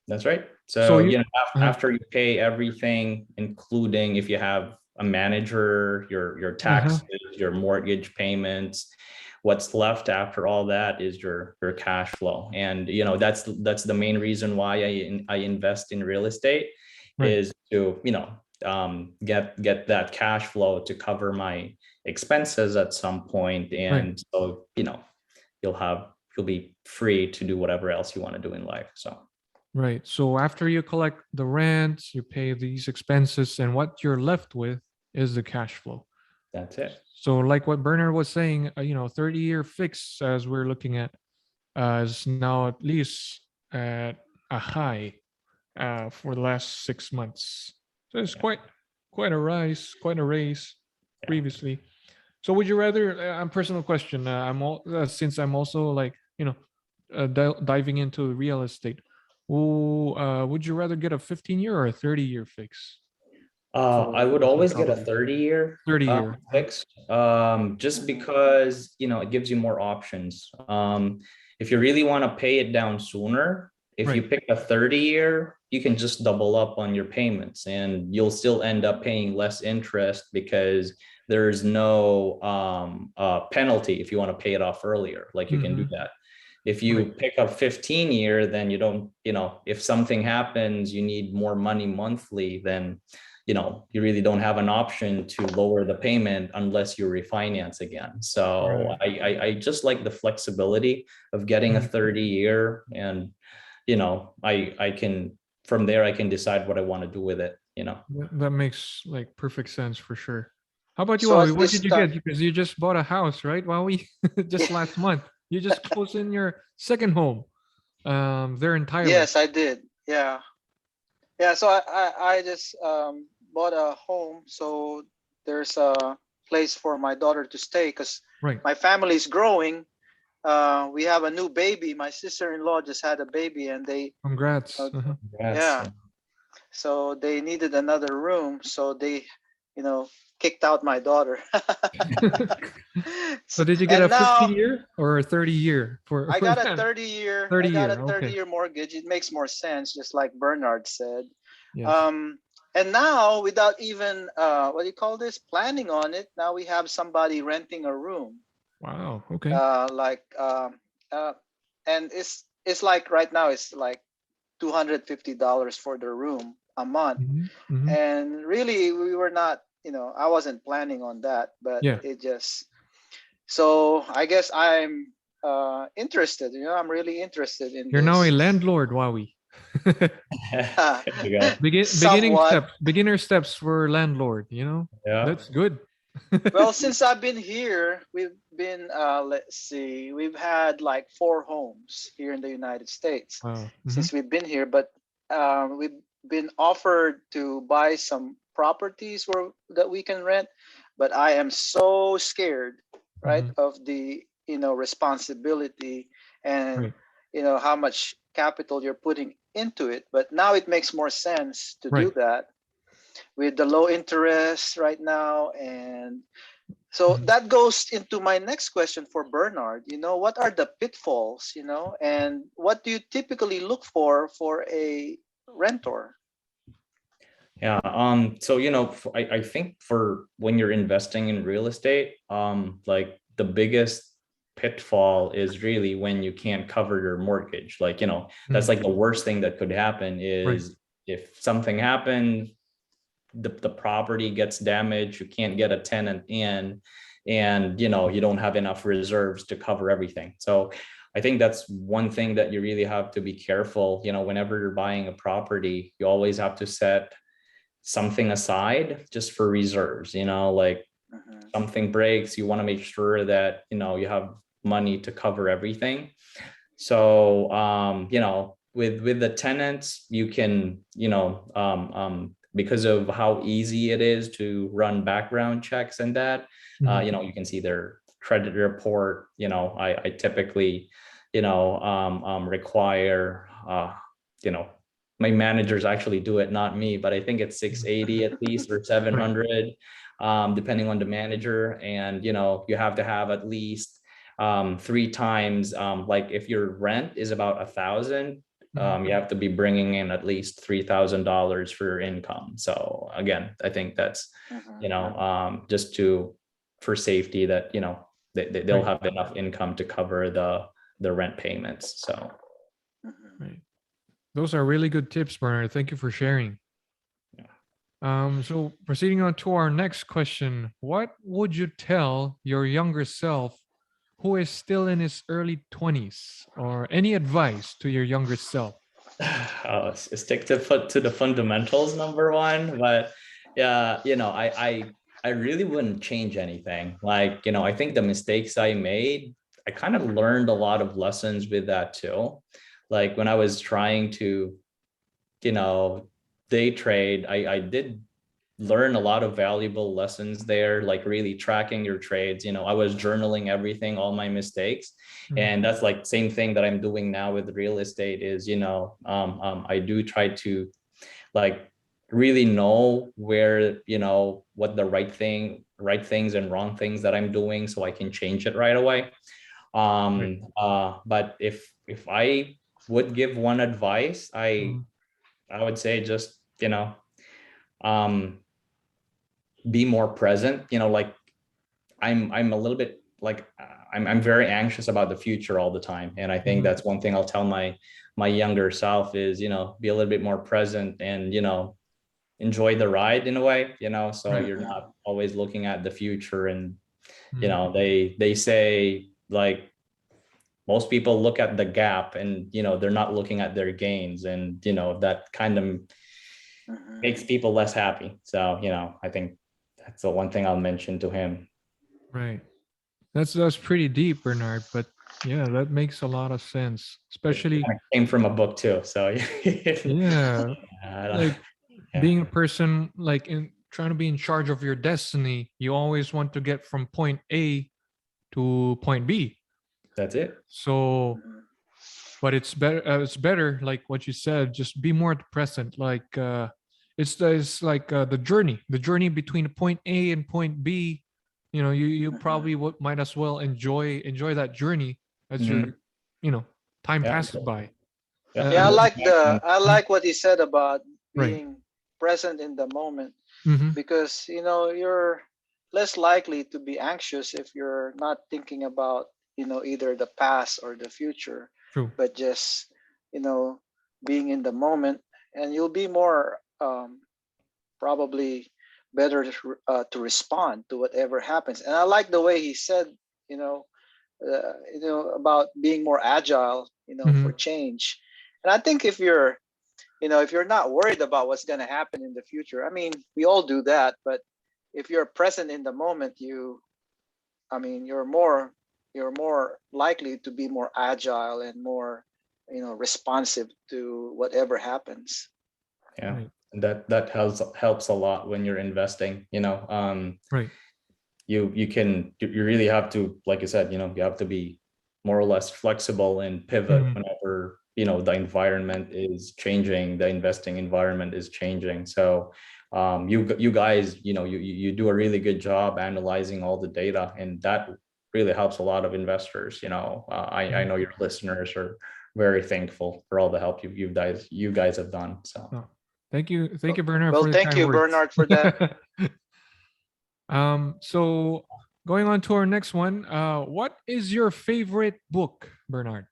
[SPEAKER 3] that's right.
[SPEAKER 1] So
[SPEAKER 3] So,
[SPEAKER 1] uh
[SPEAKER 3] after you pay everything, including if you have a manager, your
[SPEAKER 1] uh-huh.
[SPEAKER 3] taxes, your mortgage payments, what's left after all that is your cash flow. And that's the main reason why I invest in real estate,
[SPEAKER 1] Right.
[SPEAKER 3] is to get that cash flow to cover my expenses at some point.
[SPEAKER 1] Right.
[SPEAKER 3] And so you'll be free to do whatever else you want to do in life. So
[SPEAKER 1] Right. So after you collect the rent, you pay these expenses, and what you're left with is the cash flow.
[SPEAKER 3] that's it.
[SPEAKER 1] So, like what Bernard was saying, 30-year fix, as we're looking at, is now at least at a high for the last 6 months. So it's
[SPEAKER 3] Yeah.
[SPEAKER 1] quite a rise, quite a raise
[SPEAKER 3] Yeah.
[SPEAKER 1] previously. So would you rather? Personal question. Since I'm also like diving into real estate. Would you rather get a 15-year or a 30-year fix
[SPEAKER 3] I would
[SPEAKER 1] for
[SPEAKER 3] always get a
[SPEAKER 1] property?
[SPEAKER 3] 30-year
[SPEAKER 1] 30-year.
[SPEAKER 3] fix, just
[SPEAKER 2] Mhm.
[SPEAKER 3] because it gives you more options. If you really want to pay it down sooner, if you
[SPEAKER 1] Right.
[SPEAKER 3] pick a 30-year, you can just double up on your payments, and you'll still end up paying less interest because there's no penalty if you want to pay it off earlier. Like you can do
[SPEAKER 1] Mm-hmm.
[SPEAKER 3] that. If
[SPEAKER 1] Right.
[SPEAKER 3] you pick up 15-year, then you don't, if something happens, you need more money monthly, then you really don't have an option to lower the payment unless you refinance again. So
[SPEAKER 1] Right.
[SPEAKER 3] I just like the flexibility of getting a
[SPEAKER 1] Mhm.
[SPEAKER 3] 30-year, and I can, from there I can decide what I want to do with it.
[SPEAKER 1] That makes like perfect sense for sure. How about you,
[SPEAKER 2] So
[SPEAKER 1] Wawi?
[SPEAKER 2] at
[SPEAKER 1] What
[SPEAKER 2] this
[SPEAKER 1] did you
[SPEAKER 2] time,
[SPEAKER 1] get? Because you just bought a house, right, Wawi? Just last month. You just closed in your second home. There in Thailand.
[SPEAKER 2] yes, I did. Yeah, yeah. So I just bought a home. So there's a place for my daughter to stay because
[SPEAKER 1] Right.
[SPEAKER 2] my family is growing. We have a new baby. My sister-in-law just had a baby, and
[SPEAKER 1] Congrats.
[SPEAKER 2] uh,
[SPEAKER 1] Uh-huh.
[SPEAKER 3] That's
[SPEAKER 2] yeah, so they needed another room. So they kicked out my daughter.
[SPEAKER 1] So did you get
[SPEAKER 2] And
[SPEAKER 1] a 50
[SPEAKER 2] now
[SPEAKER 1] year or a 30 year
[SPEAKER 2] I
[SPEAKER 1] for
[SPEAKER 2] got a
[SPEAKER 1] that?
[SPEAKER 2] 30 year,
[SPEAKER 1] 30
[SPEAKER 2] I got a
[SPEAKER 1] year.
[SPEAKER 2] 30
[SPEAKER 1] Okay.
[SPEAKER 2] year mortgage. It makes more sense, just like Bernard said.
[SPEAKER 1] Yes.
[SPEAKER 2] And now, without even what do you call this, planning on it, now we have somebody renting a room.
[SPEAKER 1] Wow. Okay.
[SPEAKER 2] Like and it's like right now it's like $250 for the room a month.
[SPEAKER 1] Hmm. Hmm.
[SPEAKER 2] And really we were not, I wasn't planning on that, but
[SPEAKER 1] Yeah.
[SPEAKER 2] it just, so I guess I'm interested, I'm really interested in
[SPEAKER 1] You're now a
[SPEAKER 2] this.
[SPEAKER 1] landlord, Wowie.
[SPEAKER 3] There you go.
[SPEAKER 2] Somewhat.
[SPEAKER 1] Beginner steps for landlord,
[SPEAKER 3] Yeah.
[SPEAKER 1] That's good.
[SPEAKER 2] Well, since I've been here, we've been, let's see, we've had like 4 homes here in the United States
[SPEAKER 1] Wow. Hmm.
[SPEAKER 2] since we've been here, but we've been offered to buy some properties that we can rent, but I am so scared, right,
[SPEAKER 1] Hmm.
[SPEAKER 2] of the, responsibility and,
[SPEAKER 1] Right.
[SPEAKER 2] how much capital you're putting into it. But now it makes more sense to
[SPEAKER 1] Right.
[SPEAKER 2] do that with the low interest right now. And so
[SPEAKER 1] Mhm.
[SPEAKER 2] that goes into my next question for Bernard. What are the pitfalls, and what do you typically look for a rentor?
[SPEAKER 3] Yeah. So, I think for when you're investing in real estate, like the biggest pitfall is really when you can't cover your mortgage. Like, that's
[SPEAKER 1] Mm.
[SPEAKER 3] like the worst thing that could happen
[SPEAKER 1] Right.
[SPEAKER 3] is if something happened, the property gets damaged, you can't get a tenant in, and you don't have enough reserves to cover everything. So I think that's one thing that you really have to be careful. Whenever you're buying a property, you always have to set something aside just for reserves. Like
[SPEAKER 2] Mhm.
[SPEAKER 3] something breaks, you want to make sure that you have money to cover everything. So with the tenants, you can because of how easy it is to run background checks and that,
[SPEAKER 1] Mhm.
[SPEAKER 3] you can see their credit report. I typically require you know my managers actually do it, not me, but I think it's 680 at least, or
[SPEAKER 1] Right.
[SPEAKER 3] 700, depending on the manager. And you have to have at least 3 times, like if your rent is about 1,000,
[SPEAKER 1] Mhm.
[SPEAKER 3] you have to be bringing in at least $3,000 for your income. So again, I think that's
[SPEAKER 2] Mhm.
[SPEAKER 3] just for safety, that they'll
[SPEAKER 1] Right.
[SPEAKER 3] have enough income to cover the rent payments. So
[SPEAKER 2] Mhm.
[SPEAKER 1] Right. Those are really good tips, Bernard. Thank you for sharing.
[SPEAKER 3] yeah.
[SPEAKER 1] So proceeding on to our next question, what would you tell your younger self who is still in his early 20s, or any advice to your younger self?
[SPEAKER 3] Stick to the fundamentals, number one. But yeah, I really wouldn't change anything. Like, I think the mistakes I made, I kind of learned a lot of lessons with that too. Like when I was trying to, you know day trade, I did learn a lot of valuable lessons there, like really tracking your trades. I was journaling everything, all my mistakes.
[SPEAKER 1] Mhm.
[SPEAKER 3] And that's like same thing that I'm doing now with real estate is, I do try to like really know where, what the right things and wrong things that I'm doing, so I can change it right away.
[SPEAKER 1] Right.
[SPEAKER 3] But if I would give one advice, I
[SPEAKER 1] Mhm.
[SPEAKER 3] I would say just, um, be more present. Like I'm a little bit like I'm very anxious about the future all the time, and I think
[SPEAKER 1] Mhm.
[SPEAKER 3] that's one thing I'll tell my younger self is, be a little bit more present, and enjoy the ride in a way. So
[SPEAKER 1] Right.
[SPEAKER 3] you're not always looking at the future. And
[SPEAKER 1] Mhm.
[SPEAKER 3] they say, like, most people look at the gap, and they're not looking at their gains, and that kind of
[SPEAKER 2] Mhm.
[SPEAKER 3] makes people less happy. So I think that's the one thing I'll mention to him.
[SPEAKER 1] Right. That's pretty deep, Bernard, but yeah, that makes a lot of sense.
[SPEAKER 3] It
[SPEAKER 1] Especially,
[SPEAKER 3] kind of came from a book too. So
[SPEAKER 1] yeah,
[SPEAKER 3] I don't-
[SPEAKER 1] like
[SPEAKER 3] yeah,
[SPEAKER 1] being a person like in trying to be in charge of your destiny, you always want to get from point A to point B.
[SPEAKER 3] that's it.
[SPEAKER 1] So,
[SPEAKER 2] Mhm.
[SPEAKER 1] but it's better like what you said, just be more at the present. Like it's like the journey between point A and point B. You probably might as well enjoy that journey as
[SPEAKER 3] Mhm.
[SPEAKER 1] your time
[SPEAKER 3] Yeah.
[SPEAKER 1] passes by.
[SPEAKER 3] Yeah.
[SPEAKER 2] Yeah, I
[SPEAKER 1] And
[SPEAKER 2] like what he said about
[SPEAKER 1] right.
[SPEAKER 2] being present in the moment,
[SPEAKER 1] Mm-hmm.
[SPEAKER 2] because you're less likely to be anxious if you're not thinking about either the past or the future,
[SPEAKER 1] True.
[SPEAKER 2] but just you know being in the moment, and you'll be more probably better to respond to whatever happens. And I like the way he said, you know, about being more agile,
[SPEAKER 1] Mm-hmm.
[SPEAKER 2] for change. And I think if you're not worried about what's going to happen in the future, I mean, we all do that, but if you're present in the moment, I mean, you're more likely to be more agile and more, responsive to whatever happens.
[SPEAKER 3] Yeah.
[SPEAKER 1] Right.
[SPEAKER 3] That helps a lot when you're investing.
[SPEAKER 1] Right.
[SPEAKER 3] You really have to, like I said, you have to be more or less flexible and pivot
[SPEAKER 1] Mm-hmm.
[SPEAKER 3] whenever the environment is changing, the investing environment is changing. So you guys, you do a really good job analyzing all the data, and that really helps a lot of investors. I
[SPEAKER 1] Mm-hmm.
[SPEAKER 3] know your listeners are very thankful for all the help you guys have done. So
[SPEAKER 1] Oh, thank you,
[SPEAKER 2] Well,
[SPEAKER 1] Bernard,
[SPEAKER 2] well,
[SPEAKER 1] for the
[SPEAKER 2] thank
[SPEAKER 1] kind
[SPEAKER 2] you,
[SPEAKER 1] words.
[SPEAKER 2] Bernard, for that.
[SPEAKER 1] So going on to our next one, what is your favorite book, Bernard?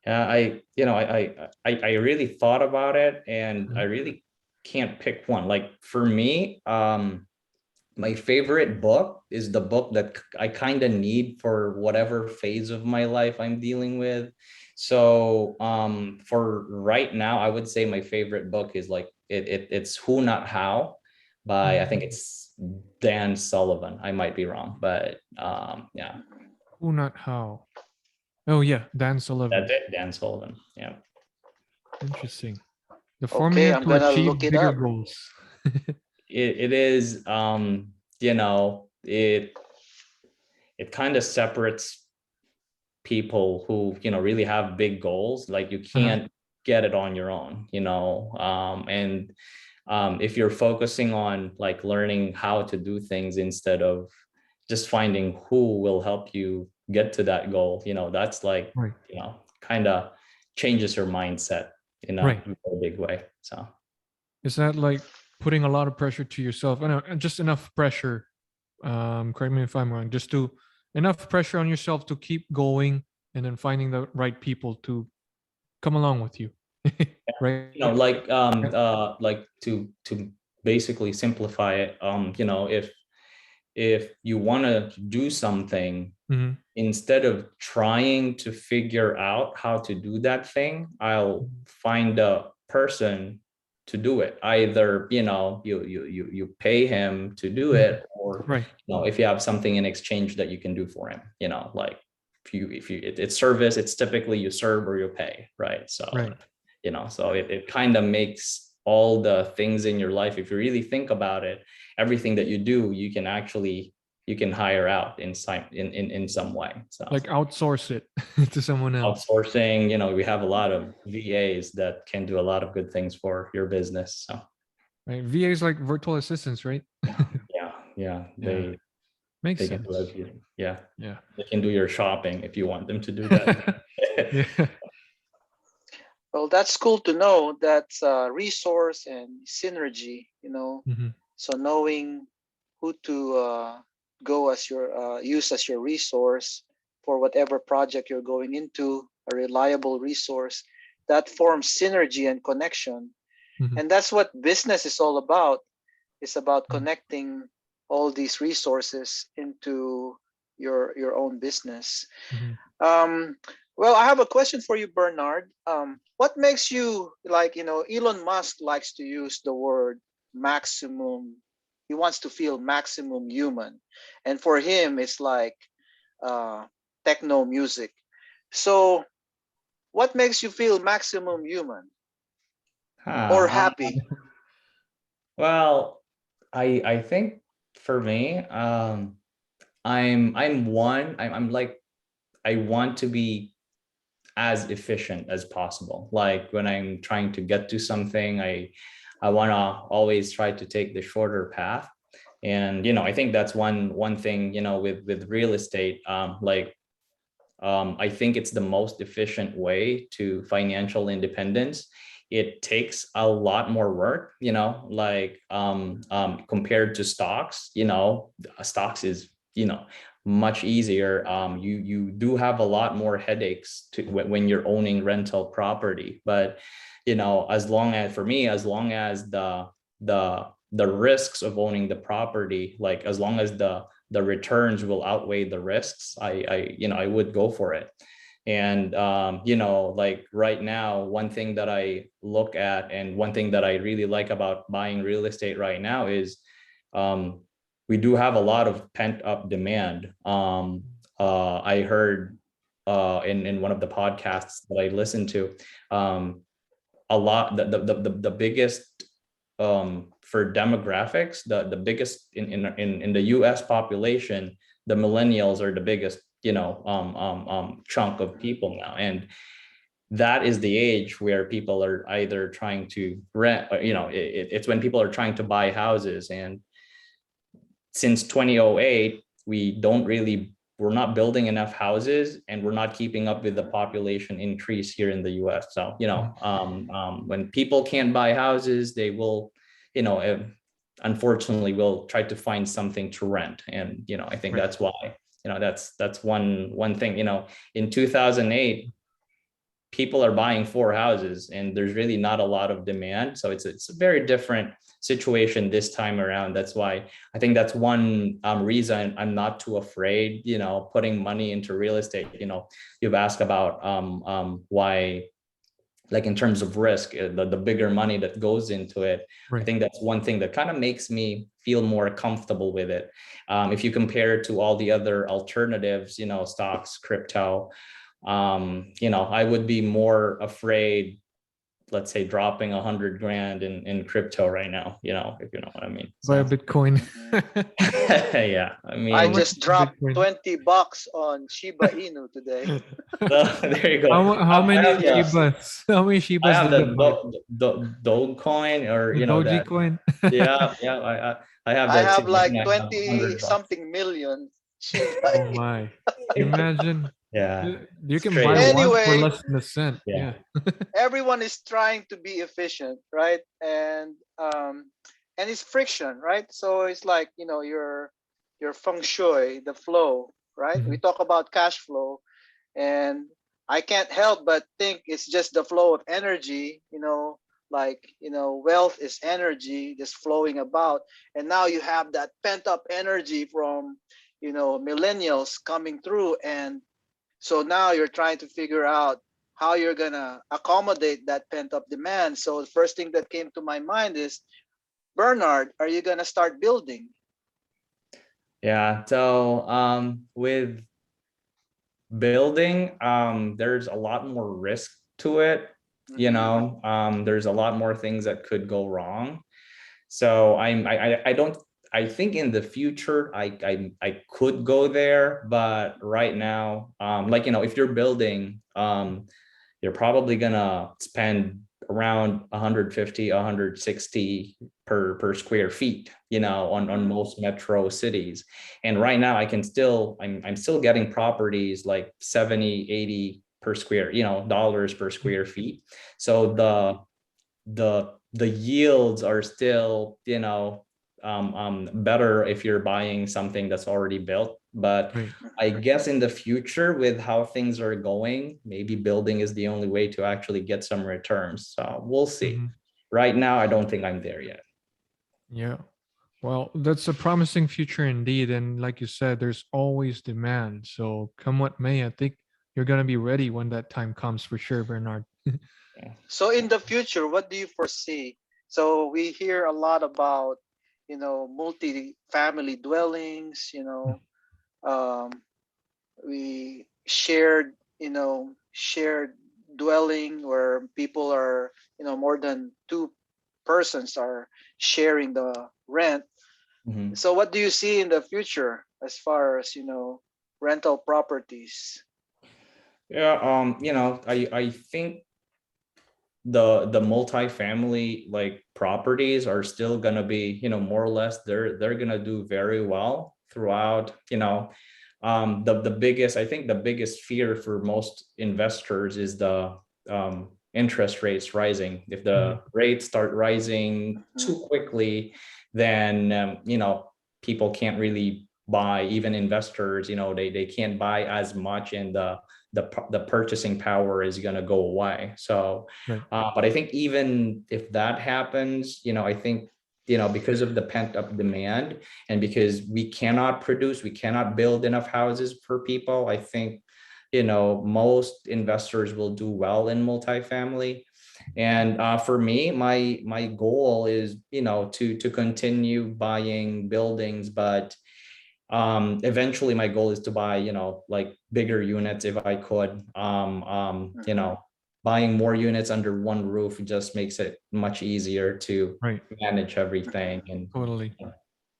[SPEAKER 3] yeah, I really thought about it, and I
[SPEAKER 1] Mhm.
[SPEAKER 3] really can't pick one. Like for me, my favorite book is the book that I kind of need for whatever phase of my life I'm dealing with. So for right now, I would say my favorite book is like it's Who Not How by, I think
[SPEAKER 1] Mhm.
[SPEAKER 3] it's Dan Sullivan. I might be wrong, but yeah,
[SPEAKER 1] Who Not How. Oh yeah, Dan Sullivan.
[SPEAKER 3] that's it, Dan Sullivan. Yeah.
[SPEAKER 1] Interesting. The
[SPEAKER 2] Okay,
[SPEAKER 1] formula
[SPEAKER 2] I'm
[SPEAKER 1] to
[SPEAKER 2] gonna look
[SPEAKER 1] achieve
[SPEAKER 2] it
[SPEAKER 1] bigger
[SPEAKER 2] up.
[SPEAKER 1] goals.
[SPEAKER 3] It is it kind of separates people who really have big goals. Like you
[SPEAKER 1] Uh-huh.
[SPEAKER 3] can't get it on your own, and if you're focusing on like learning how to do things instead of just finding who will help you get to that goal, that's like,
[SPEAKER 1] Right.
[SPEAKER 3] kind of changes your mindset in a
[SPEAKER 1] Right.
[SPEAKER 3] very big way. So
[SPEAKER 1] Is that like putting a lot of pressure to yourself? And just enough pressure. Correct me if I'm wrong. Just to enough pressure on yourself to keep going, and then finding the right people to come along with you. Right.
[SPEAKER 3] like to basically simplify it, if you want to do something,
[SPEAKER 1] Mm-hmm.
[SPEAKER 3] instead of trying to figure out how to do that thing, I'll find a person to do it. Either you pay him to do
[SPEAKER 1] Mm-hmm.
[SPEAKER 3] it, or
[SPEAKER 1] Right.
[SPEAKER 3] if you have something in exchange that you can do for him, like it's service, it's typically you serve or you pay, right? So
[SPEAKER 1] Right.
[SPEAKER 3] so it kind of makes all the things in your life, if you really think about it, everything that you do, you can hire out in some way. So
[SPEAKER 1] Like outsource it to someone else.
[SPEAKER 3] outsourcing, we have a lot of VAs that can do a lot of good things for your business. So
[SPEAKER 1] Right. VA is like virtual assistants, right?
[SPEAKER 3] yeah,
[SPEAKER 1] Yeah. Makes
[SPEAKER 3] they can do
[SPEAKER 1] sense.
[SPEAKER 3] everything. Yeah,
[SPEAKER 1] Yeah.
[SPEAKER 3] they can do your shopping if you want them to do that.
[SPEAKER 1] Yeah.
[SPEAKER 2] Well, that's cool to know. That's resource and synergy.
[SPEAKER 1] Hmm.
[SPEAKER 2] So knowing who to go as your use as your resource for whatever project you're going into, a reliable resource that forms synergy and connection.
[SPEAKER 1] Hmm.
[SPEAKER 2] And that's what business is all about. It's about connecting all these resources into your own business.
[SPEAKER 1] Hmm.
[SPEAKER 2] Um, well, I have a question for you, Bernard. What makes you like, Elon Musk likes to use the word maximum. He wants to feel maximum human. And for him, it's like uh, techno music. So, what makes you feel maximum human or
[SPEAKER 3] Huh.
[SPEAKER 2] happy?
[SPEAKER 3] Well, I think for me, I'm like, I want to be as efficient as possible. Like when I'm trying to get to something, I want to always try to take the shorter path. And, I think that's one thing, with real estate, I think it's the most efficient way to financial independence. It takes a lot more work, compared to stocks. Stocks is, much easier. You do have a lot more headaches when you're owning rental property. But, as long as, for me, as long as the risks of owning the property, like as long as the returns will outweigh the risks, I would go for it. And, like right now, one thing that I look at and one thing that I really like about buying real estate right now is, we do have a lot of pent up demand. I heard in one of the podcasts that I listened to, a lot, the biggest, for demographics, the biggest in the US population, the millennials are the biggest, chunk of people now. And that is the age where people are either trying to rent, or, it's when people are trying to buy houses. And since 2008, we're not building enough houses, and we're not keeping up with the population increase here in the US. So, when people can't buy houses, they will, unfortunately, will try to find something to rent. And, I think
[SPEAKER 1] Right.
[SPEAKER 3] that's why, that's one thing. In 2008, people are buying 4 houses, and there's really not a lot of demand. So it's a very different situation this time around. That's why I think that's one reason I'm not too afraid, putting money into real estate. You've asked about why, like in terms of risk, the bigger money that goes into it.
[SPEAKER 1] Right.
[SPEAKER 3] I think that's one thing that kind of makes me feel more comfortable with it. If you compare it to all the other alternatives, stocks, crypto, I would be more afraid, let's say, dropping 100 grand in crypto right now, if you know what I mean.
[SPEAKER 1] Buy a
[SPEAKER 3] So,
[SPEAKER 1] Bitcoin.
[SPEAKER 3] yeah, I mean,
[SPEAKER 2] I
[SPEAKER 1] How much
[SPEAKER 2] just
[SPEAKER 1] is
[SPEAKER 2] dropped
[SPEAKER 1] Bitcoin?
[SPEAKER 2] $20 on Shiba Inu today.
[SPEAKER 3] there you go.
[SPEAKER 1] How many
[SPEAKER 3] have the,
[SPEAKER 1] Shibas? How many
[SPEAKER 3] I
[SPEAKER 1] Shibas
[SPEAKER 3] have
[SPEAKER 1] did you buy?
[SPEAKER 3] the Dogecoin, or
[SPEAKER 1] The Doji
[SPEAKER 3] that.
[SPEAKER 1] coin?
[SPEAKER 3] Yeah, I have
[SPEAKER 2] I
[SPEAKER 3] that too.
[SPEAKER 2] have
[SPEAKER 3] I
[SPEAKER 2] like
[SPEAKER 3] think I have
[SPEAKER 2] 20
[SPEAKER 3] $100.
[SPEAKER 2] something million Shiba
[SPEAKER 1] Oh
[SPEAKER 2] Inu.
[SPEAKER 1] my. Imagine
[SPEAKER 3] Yeah,
[SPEAKER 1] you
[SPEAKER 3] it's
[SPEAKER 1] can buy
[SPEAKER 3] crazy.
[SPEAKER 1] one for
[SPEAKER 2] Anyway,
[SPEAKER 1] less than a cent.
[SPEAKER 3] Yeah.
[SPEAKER 1] Yeah.
[SPEAKER 2] everyone is trying to be efficient, right? And it's friction, right? So it's like, your feng shui, the flow, right? We
[SPEAKER 1] Mhm.
[SPEAKER 2] talk about cash flow, and I can't help but think it's just the flow of energy, like, wealth is energy just flowing about. And now you have that pent up energy from, millennials coming through. And so now you're trying to figure out how you're gonna accommodate that pent up demand. So the first thing that came to my mind is, Bernard, are you gonna start building?
[SPEAKER 3] Yeah. So with building, there's a lot more risk to it.
[SPEAKER 2] Mm-hmm.
[SPEAKER 3] There's a lot more things that could go wrong. So I don't, I think in the future I could go there, but right now, like, if you're building, you're probably gonna spend around 150, 160 per square feet, on
[SPEAKER 2] Mm-hmm.
[SPEAKER 3] most metro cities. And right now I'm still getting properties like 70, 80 per square, dollars per square feet. So the yields are still, better if you're buying something that's already built. But
[SPEAKER 1] Right.
[SPEAKER 3] I guess in the future, with how things are going, maybe building is the only way to actually get some returns. So we'll see.
[SPEAKER 1] Mhm.
[SPEAKER 3] Right now, I don't think I'm there yet.
[SPEAKER 1] Yeah. Well, that's a promising future indeed. And like you said, there's always demand. So come what may, I think you're gonna be ready when that time comes for sure, Bernard.
[SPEAKER 3] Yeah.
[SPEAKER 2] So in the future, what do you foresee? So we hear a lot about, multi-family dwellings, um, we shared dwelling where people are, more than two persons are sharing the rent.
[SPEAKER 3] Mhm.
[SPEAKER 2] So what do you see in the future as far as, rental properties?
[SPEAKER 3] Yeah. I think the multifamily like properties are still gonna be, more or less they're gonna do very well throughout, the biggest, I think the biggest fear for most investors is the interest rates rising. If the rates start rising too quickly, then people can't really buy, even investors, they can't buy as much, and the purchasing power is going to go away. So
[SPEAKER 1] Right.
[SPEAKER 3] but I think even if that happens, I think because of the pent up demand, and because we cannot build enough houses for people, I think most investors will do well in multifamily. And for me, my goal is to continue buying buildings, but eventually my goal is to buy like bigger units if I could. Buying more units under one roof just makes it much easier to
[SPEAKER 1] Right.
[SPEAKER 3] manage everything, and
[SPEAKER 1] Totally.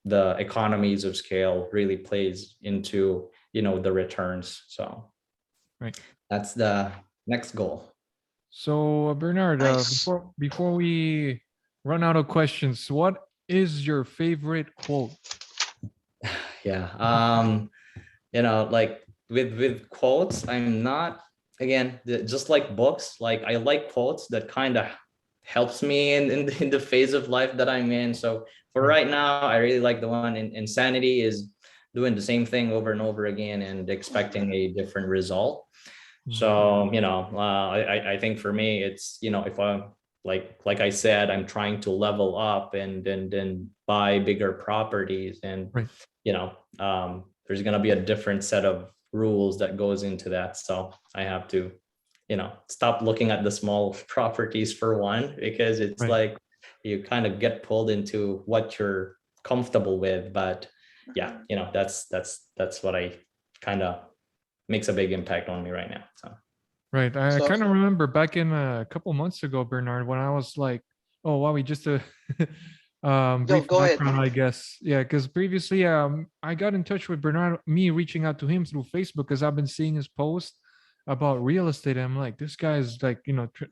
[SPEAKER 3] the economies of scale really plays into the returns. So
[SPEAKER 1] Right.
[SPEAKER 3] that's the next goal.
[SPEAKER 1] So Bernard,
[SPEAKER 2] Nice.
[SPEAKER 1] before we run out of questions, what is your favorite quote?
[SPEAKER 3] Yeah. Like with quotes, I'm not, again, just like books, like I like quotes that kind of helps me in the phase of life that I'm in. So for right now, I really like the one in insanity is doing the same thing over and over again and expecting a different result. So I think for me it's if I like I said, I'm trying to level up and buy bigger properties, and
[SPEAKER 1] Right.
[SPEAKER 3] there's going to be a different set of rules that goes into that. So I have to stop looking at the small properties for one, because it's
[SPEAKER 1] Right.
[SPEAKER 3] like you kind of get pulled into what you're comfortable with. But yeah, that's what I kind of makes a big impact on me right now. So
[SPEAKER 1] Right. I
[SPEAKER 2] So
[SPEAKER 1] kind of remember back in a couple months ago, Bernard, when I was like, oh, wow, we just a
[SPEAKER 2] go
[SPEAKER 1] brief
[SPEAKER 2] go ahead.
[SPEAKER 1] background, I guess. Yeah, because previously I got in touch with Bernard, me reaching out to him through Facebook because I've been seeing his post about real estate. And I'm like, this guy is like,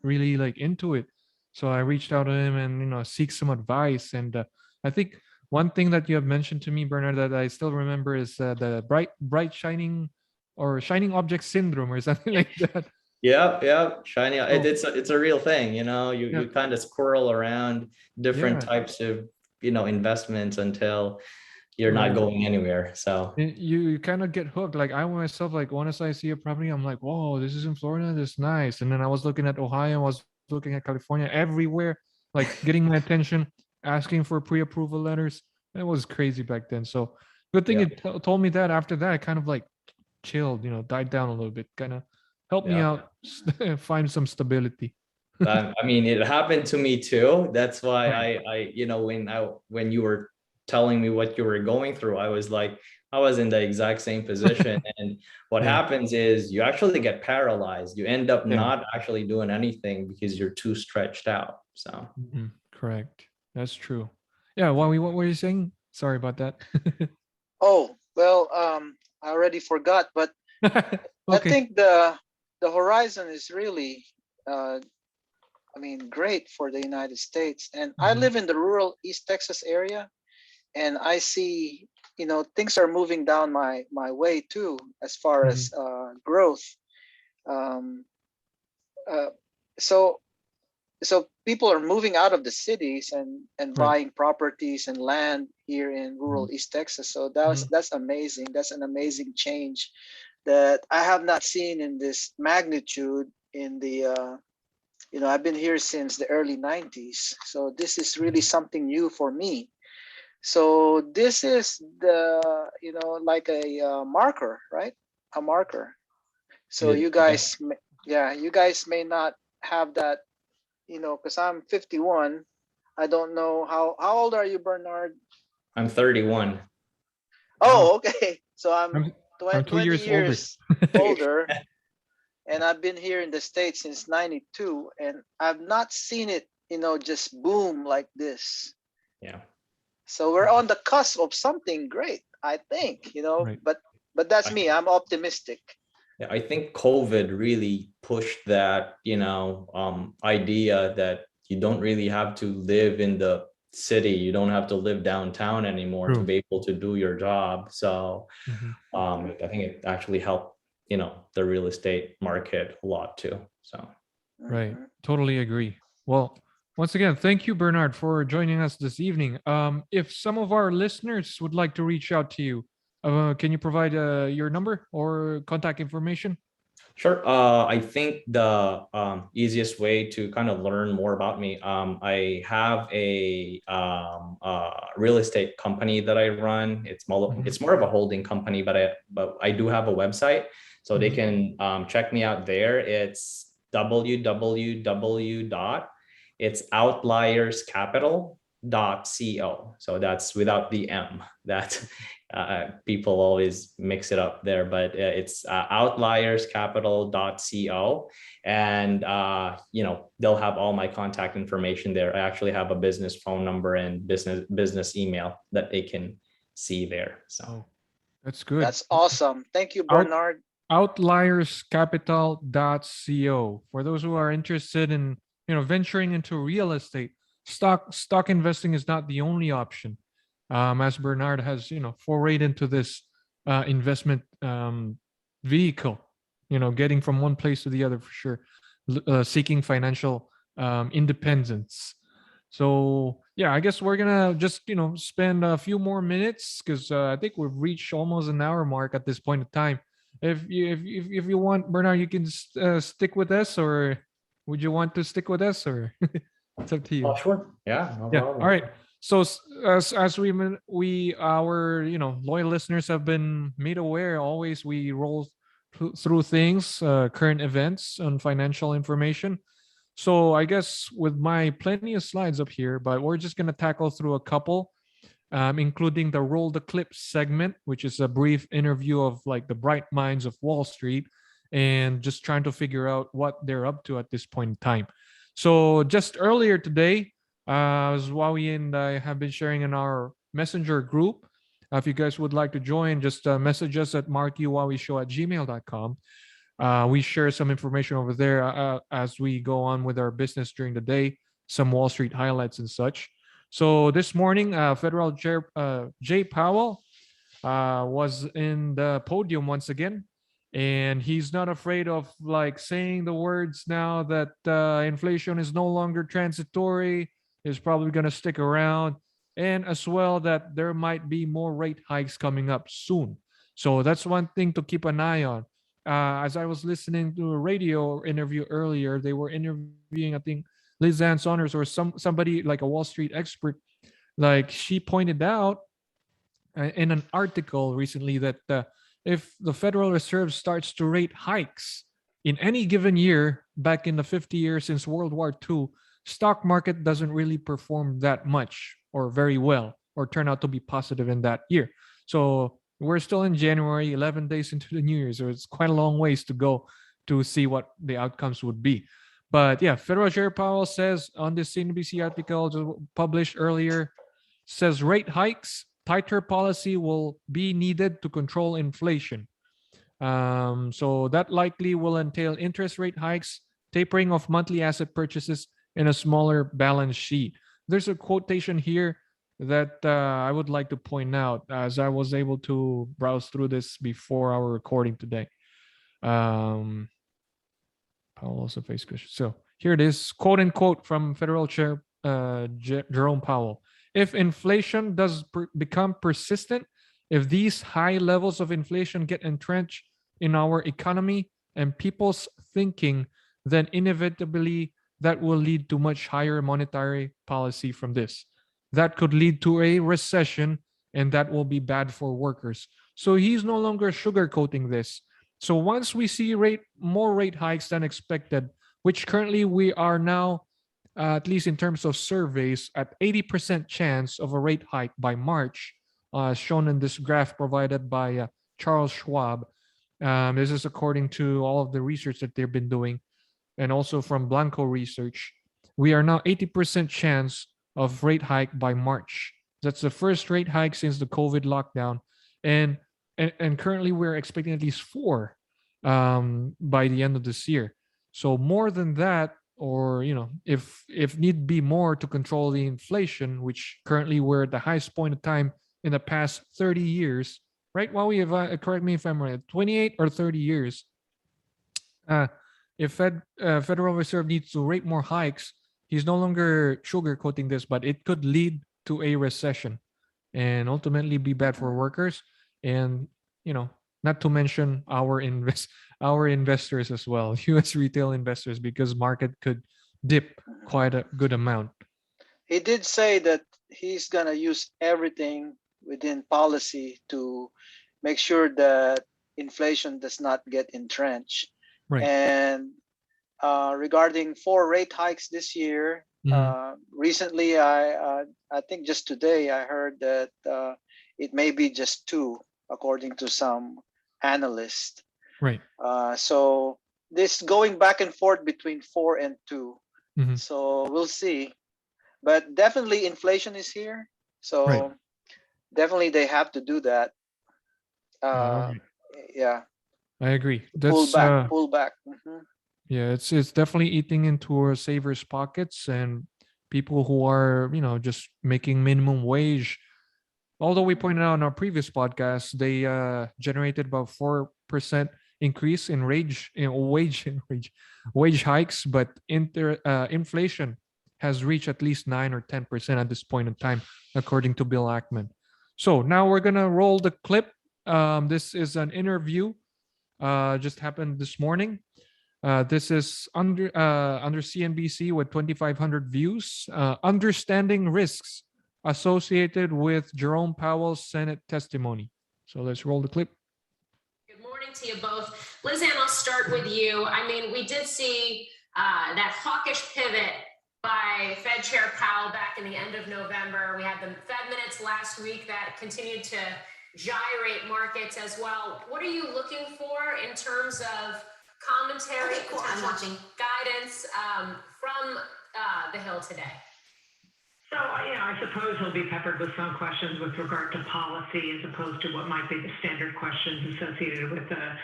[SPEAKER 1] really like into it. So I reached out to him and, seek some advice. And I think one thing that you have mentioned to me, Bernard, that I still remember is the bright shining or shining object syndrome or something like that.
[SPEAKER 3] yeah, shiny.
[SPEAKER 1] So
[SPEAKER 3] It's a real thing.
[SPEAKER 1] yeah,
[SPEAKER 3] You kind of squirrel around different
[SPEAKER 1] yeah,
[SPEAKER 3] types of investments until you're not
[SPEAKER 1] right.
[SPEAKER 3] going anywhere. So
[SPEAKER 1] And you kind of get hooked. Like I myself, like once I see a property, I'm like, whoa, this is in Florida, this is nice. And then I was looking at Ohio, I was looking at California, everywhere, like getting my attention, asking for pre-approval letters. It was crazy back then. So good thing
[SPEAKER 3] yeah,
[SPEAKER 1] you told me that. After that, I kind of like chilled, died down a little bit, kind of helped me
[SPEAKER 3] yeah.
[SPEAKER 1] out, find some stability.
[SPEAKER 3] I mean, it happened to me too. That's why
[SPEAKER 1] Right.
[SPEAKER 3] when you were telling me what you were going through, I was like, I was in the exact same position. And what
[SPEAKER 1] Yeah.
[SPEAKER 3] happens is you actually get paralyzed. You end up
[SPEAKER 1] Yeah.
[SPEAKER 3] not actually doing anything because you're too stretched out. So
[SPEAKER 1] Mhm. Correct. That's true. Yeah. What were you saying? Sorry about that.
[SPEAKER 2] Oh well, I already forgot, but I
[SPEAKER 1] Okay.
[SPEAKER 2] think the horizon is really, uh, I mean, great for the United States. And I
[SPEAKER 1] Mhm.
[SPEAKER 2] live in the rural East Texas area, and I see, things are moving down my way too, as far as
[SPEAKER 1] Mhm.
[SPEAKER 2] growth. Um, uh, so so people are moving out of the cities and
[SPEAKER 1] Right.
[SPEAKER 2] buying properties and land here in rural
[SPEAKER 1] Mhm.
[SPEAKER 2] East Texas. So that's
[SPEAKER 1] Mhm.
[SPEAKER 2] that's amazing. That's an amazing change that I have not seen in this magnitude in the I've been here since the early 90s. So this is really something new for me. So this is the like a marker, right? A marker. So you
[SPEAKER 3] yeah,
[SPEAKER 2] guys, yeah, you guys may not have that, because I'm 51. I don't know how old are you, Bernard?
[SPEAKER 3] I'm 31.
[SPEAKER 1] Wow.
[SPEAKER 2] Oh, okay. So I'm
[SPEAKER 1] I'm I'm 2
[SPEAKER 2] 20
[SPEAKER 1] years older.
[SPEAKER 2] years older, and I've been here in the States since 92, and I've not seen it, just boom like this.
[SPEAKER 3] Yeah.
[SPEAKER 2] So we're on the cusp of something great, I think,
[SPEAKER 1] Right.
[SPEAKER 2] but that's me. I'm optimistic.
[SPEAKER 3] Yeah, I think COVID really pushed that, idea that you don't really have to live in the city. You don't have to live downtown anymore to
[SPEAKER 1] True.
[SPEAKER 3] be able to do your job. So
[SPEAKER 1] Mhm.
[SPEAKER 3] I think it actually helped, the real estate market a lot too. So
[SPEAKER 1] Right.
[SPEAKER 2] Mhm.
[SPEAKER 1] Totally agree. Well, once again, thank you, Bernard, for joining us this evening. If some of our listeners would like to reach out to you, can you provide your number or contact information?
[SPEAKER 3] sure. I think the easiest way to kind of learn more about me, I have a real estate company that I run.
[SPEAKER 1] Mhm.
[SPEAKER 3] It's more of a holding company, but I do have a website, so they
[SPEAKER 1] Mhm.
[SPEAKER 3] can check me out there. It's www dot it's outlierscapital.co. So that's without the M. That people always mix it up there, but it's outlierscapital.co. And, they'll have all my contact information there. I actually have a business phone number and business email that they can see there. So
[SPEAKER 1] Oh, that's good.
[SPEAKER 2] That's awesome. Thank you,
[SPEAKER 1] Out
[SPEAKER 2] Bernard.
[SPEAKER 1] outlierscapital.co. For those who are interested in, venturing into real estate, stock investing is not the only option. As Bernard has, forayed into this investment vehicle, getting from one place to the other for sure, seeking financial independence. So yeah, I guess we're gonna just spend a few more minutes because I think we've reached almost an hour mark at this point in time. If you want, Bernard, you can stick with us, or would you want to stick with us, or it's up to
[SPEAKER 3] oh,
[SPEAKER 1] you.
[SPEAKER 3] sure. Yeah, no
[SPEAKER 1] Yeah. All
[SPEAKER 3] problem.
[SPEAKER 1] right. So as we our loyal listeners have been made aware, always we roll through things, current events, and financial information. So I guess with my plenty of slides up here, but we're just gonna tackle through a couple, including the roll the clip segment, which is a brief interview of like the bright minds of Wall Street, and just trying to figure out what they're up to at this point in time. So just earlier today, as Wawi and I have been sharing in our messenger group. If you guys would like to join, just message us at markywawishow@gmail.com. We share some information over there as we go on with our business during the day, some Wall Street highlights and such. So this morning, Federal Chair Jay Powell was in the podium once again, and he's not afraid of like saying the words now that inflation is no longer transitory, is probably going to stick around, and as well that there might be more rate hikes coming up soon. So that's one thing to keep an eye on. As I was listening to a radio interview earlier, they were interviewing, I think, Ann Sonders or somebody like a Wall Street expert. Like she pointed out in an article recently that if the Federal Reserve starts to rate hikes in any given year back in the 50 years since World War II, stock market doesn't really perform that much or very well or turn out to be positive in that year. So we're still in January, 11 days into the new year, so it's quite a long ways to go to see what the outcomes would be. But yeah, Federal Chair Powell says on this CNBC article published earlier, says rate hikes, tighter policy will be needed to control inflation. So that likely will entail interest rate hikes, tapering of monthly asset purchases, and a smaller balance sheet. There's a quotation here that I would like to point out as I was able to browse through this before our recording today. Powell also faced questions. So here it is, quote unquote, from Federal Chair Jerome Powell. If inflation does become persistent, if these high levels of inflation get entrenched in our economy and people's thinking, then inevitably that will lead to much higher monetary policy from this. That could lead to a recession, and that will be bad for workers. So he's no longer sugarcoating this. So once we see more rate hikes than expected, which currently we are now, at least in terms of surveys, at 80% chance of a rate hike by March, shown in this graph provided by Charles Schwab. This is according to all of the research that they've been doing, and also from Blanco Research. We are now 80% chance of rate hike by March. That's the first rate hike since the COVID lockdown, and currently we're expecting at least four. by the end of this year. So more than that, or if need be more to control the inflation, which currently we're at the highest point of time in the past 30 years, right? While we have, correct me if I'm right, 28 or 30 years. If Federal Reserve needs to rate more hikes, he's no longer sugarcoating this, but it could lead to a recession and ultimately be bad for workers, and not to mention our investors as well, U.S. retail investors, because market could dip quite a good amount.
[SPEAKER 2] He did say that he's gonna use everything within policy to make sure that inflation does not get entrenched.
[SPEAKER 1] Right.
[SPEAKER 2] And regarding 4 rate hikes this year, recently I think just today I heard that it may be just 2, according to some analysts.
[SPEAKER 1] Right.
[SPEAKER 2] So this going back and forth between 4 and 2. So we'll see. But definitely inflation is here. So
[SPEAKER 1] Right.
[SPEAKER 2] definitely they have to do that. Yeah.
[SPEAKER 1] I agree. That's
[SPEAKER 2] pull back.
[SPEAKER 1] Yeah, it's definitely eating into our savers' pockets, and people who are just making minimum wage. Although we pointed out in our previous podcast, they generated about 4% increase in wage hikes, but inflation has reached at least 9 or 10% at this point in time, according to Bill Ackman. So now we're gonna roll the clip. This is an interview, just happened this morning. This is under CNBC with 2,500 views. Understanding risks associated with Jerome Powell's Senate testimony. So let's roll the clip.
[SPEAKER 4] Good morning to you both. Liz Ann, I'll start with you. I mean, we did see that hawkish pivot by Fed Chair Powell back in the end of November. We had the Fed minutes last week that continued to gyrate markets as well. What are you looking for in terms of commentary, potential guidance from the Hill today?
[SPEAKER 5] So, I suppose he'll be peppered with some questions with regard to policy, as opposed to what might be the standard questions associated with the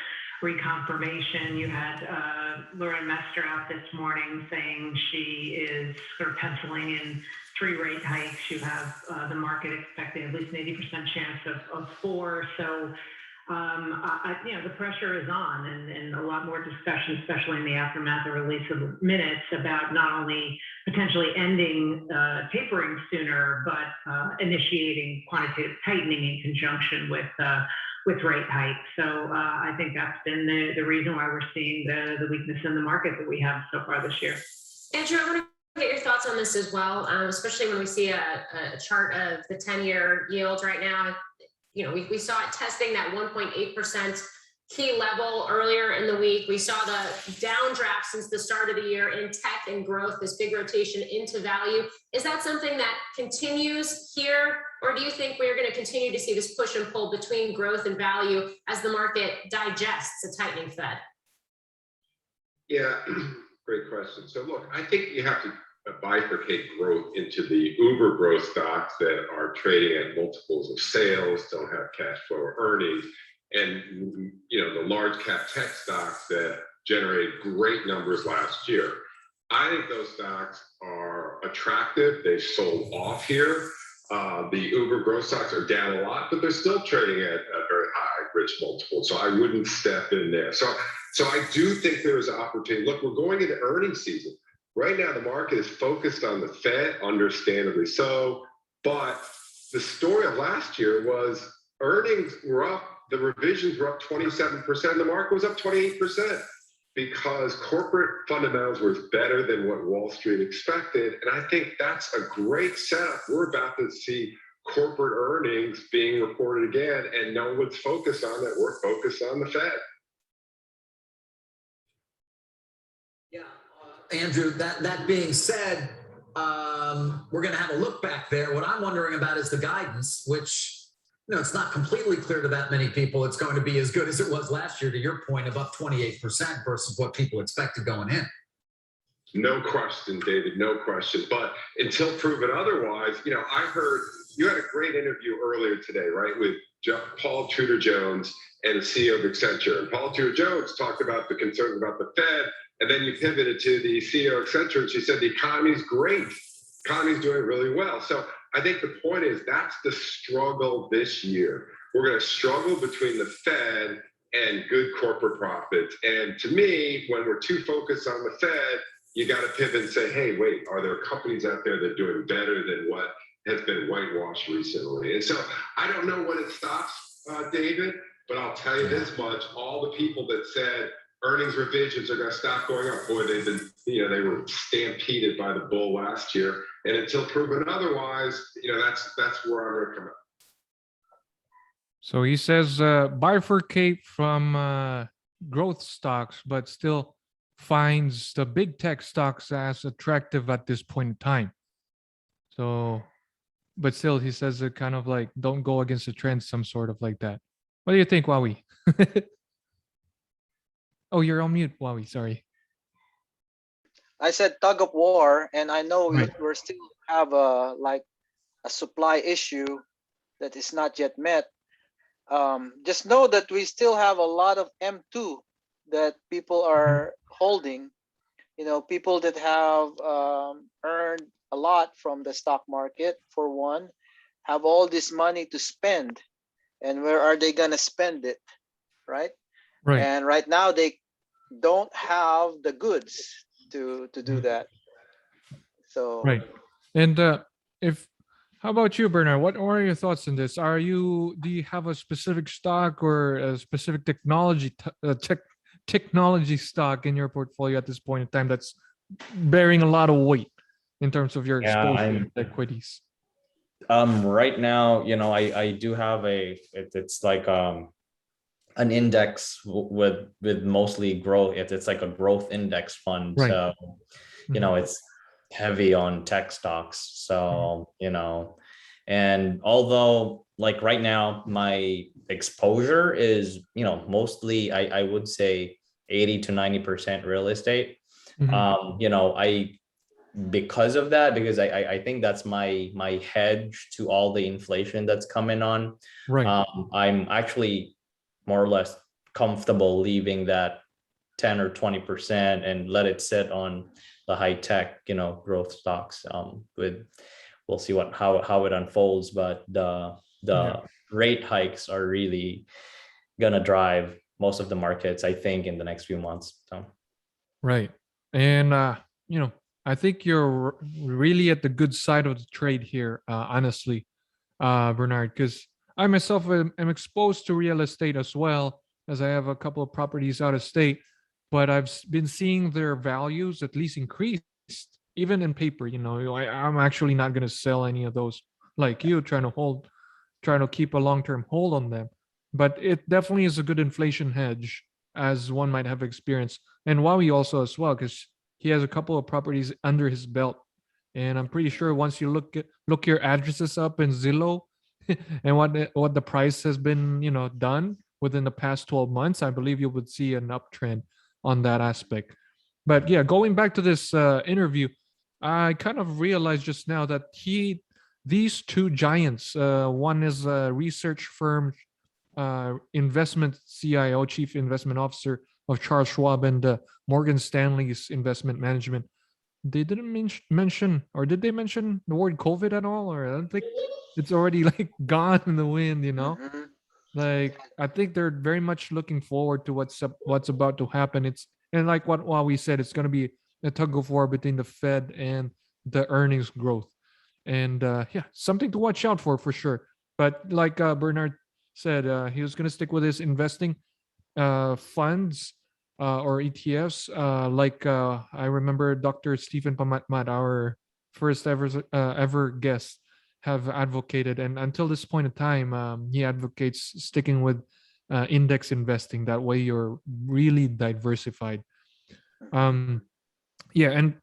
[SPEAKER 5] reconfirmation. You had Lauren Mester out this morning saying she is sort of penciling in 3 rate hikes. You have the market expecting at least an 80% chance of 4. So, the pressure is on, and a lot more discussion, especially in the aftermath of the release of minutes, about not only potentially ending tapering sooner, but initiating quantitative tightening in conjunction with rate hikes. So I think that's been the reason why we're seeing the weakness in the market that we have so far this year.
[SPEAKER 4] Andrew, I want to get your thoughts on this as well, especially when we see a chart of the 10-year yield right now. We saw it testing that 1.8% key level earlier in the week. We saw the downdraft since the start of the year in tech and growth, this big rotation into value. Is that something that continues here, or do you think we're going to continue to see this push and pull between growth and value as the market digests a tightening Fed?
[SPEAKER 6] Yeah, great question. So look, I think you have to bifurcate growth into the uber growth stocks that are trading at multiples of sales, don't have cash flow or earnings, and the large cap tech stocks that generated great numbers last year. I think those stocks are attractive. They've sold off here. The uber growth stocks are down a lot, but they're still trading at a very high rich multiple. So I wouldn't step in there. So I do think there is an opportunity. Look, we're going into earnings season. Right now, the market is focused on the Fed, understandably so. But the story of last year was earnings were up, the revisions were up 27%, the market was up 28% because corporate fundamentals were better than what Wall Street expected. And I think that's a great setup. We're about to see corporate earnings being reported again, and no one's focused on that. We're focused on the Fed.
[SPEAKER 7] Andrew, that being said, we're going to have a look back there. What I'm wondering about is the guidance, which, it's not completely clear to that many people it's going to be as good as it was last year, to your point, of up 28% versus what people expected going in.
[SPEAKER 6] No question, David, no question. But until proven otherwise, I heard you had a great interview earlier today, right, with Paul Tudor Jones, and the CEO of Accenture. And Paul Tudor Jones talked about the concerns about the Fed, and then you pivoted to the CEO of Accenture, and she said the economy's great. Economy's doing really well. So I think the point is that's the struggle this year. We're going to struggle between the Fed and good corporate profits. And to me, when we're too focused on the Fed, you got to pivot and say, hey, wait, are there companies out there that are doing better than what has been whitewashed recently? And so I don't know when it stops, David, but I'll tell you this much, all the people that said earnings revisions are going to stop going up, boy, they've been, they were stampeded by the bull last year. And until proven otherwise, that's where I'm going to come out.
[SPEAKER 1] So he says bifurcate from growth stocks, but still finds the big tech stocks as attractive at this point in time. So, but still, he says it kind of like don't go against the trend, some sort of like that. What do you think, Wowie? Oh, you're on mute, Wowie. Sorry.
[SPEAKER 2] I said tug of war, and I know
[SPEAKER 1] Right.
[SPEAKER 2] we're still have a supply issue that is not yet met. Just know that we still have a lot of M2 that people are holding. People that have earned a lot from the stock market, for one, have all this money to spend. And where are they going to spend it? Right?
[SPEAKER 1] Right.
[SPEAKER 2] And right now, they don't have the goods to do that. So
[SPEAKER 1] Right. And how about you, Bernard? What are your thoughts on this? Do you have a specific stock or a specific technology stock in your portfolio at this point in time that's bearing a lot of weight in terms of your exposure to equities?
[SPEAKER 3] Right now, I do have it's like an index with mostly growth. It's like a growth index fund.
[SPEAKER 1] Right.
[SPEAKER 3] So, it's heavy on tech stocks. So, and although like right now my exposure is, mostly I would say 80 to 90% real estate. Because of that, because I think that's my hedge to all the inflation that's coming on.
[SPEAKER 1] Right.
[SPEAKER 3] I'm actually more or less comfortable leaving that 10 or 20% and let it sit on the high tech, growth stocks. We'll see how it unfolds, but the rate hikes are really gonna drive most of the markets, I think, in the next few months. So.
[SPEAKER 1] Right. And I think you're really at the good side of the trade here, honestly, Bernard, because I myself am exposed to real estate as well, as I have a couple of properties out of state, but I've been seeing their values at least increased, even in paper. I'm actually not going to sell any of those like you, trying to keep a long-term hold on them. But it definitely is a good inflation hedge, as one might have experienced. And Huawei also as well, because he has a couple of properties under his belt. And I'm pretty sure once you look your addresses up in Zillow and what the price has been, done within the past 12 months, I believe you would see an uptrend on that aspect. But yeah, going back to this interview, I kind of realized just now that these two giants, one is a research firm, investment CIO, Chief Investment Officer of Charles Schwab, and Morgan Stanley's investment management. They didn't mention, or did they mention the word COVID at all? Or I don't think it's already like gone in the wind, Like I think they're very much looking forward to what's about to happen. And like what we said, it's going to be a tug of war between the Fed and the earnings growth, and something to watch out for sure. But like Bernard said, he was going to stick with his investing funds or ETFs. I remember Dr. Stephen Pamatmat, our first ever guest, have advocated, and until this point in time, he advocates sticking with index investing. That way, you're really diversified. And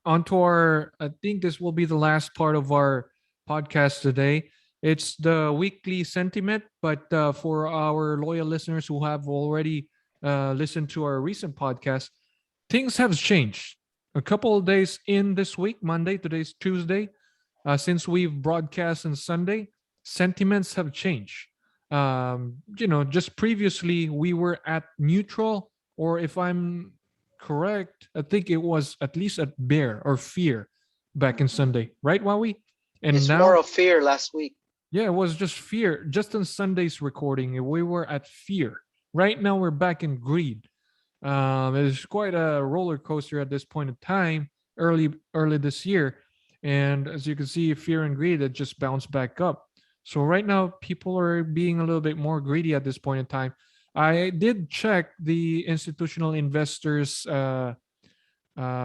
[SPEAKER 1] onto I think this will be the last part of our podcast today. It's the weekly sentiment, but for our loyal listeners who have already listened to our recent podcast, things have changed. A couple of days in this week, Monday, today's Tuesday, since we've broadcast on Sunday, sentiments have changed. Just previously we were at neutral, or if I'm correct, I think it was at least at bear or fear back in Sunday, right, Wowie? And
[SPEAKER 2] It's
[SPEAKER 1] now,
[SPEAKER 2] more of fear last week.
[SPEAKER 1] yeah, it was just fear. Just on Sunday's recording, we were at fear. Right now, we're back in greed. It's quite a roller coaster at this point in time, early this year, and as you can see, fear and greed it just bounced back up. So right now, people are being a little bit more greedy at this point in time. I did check the institutional investors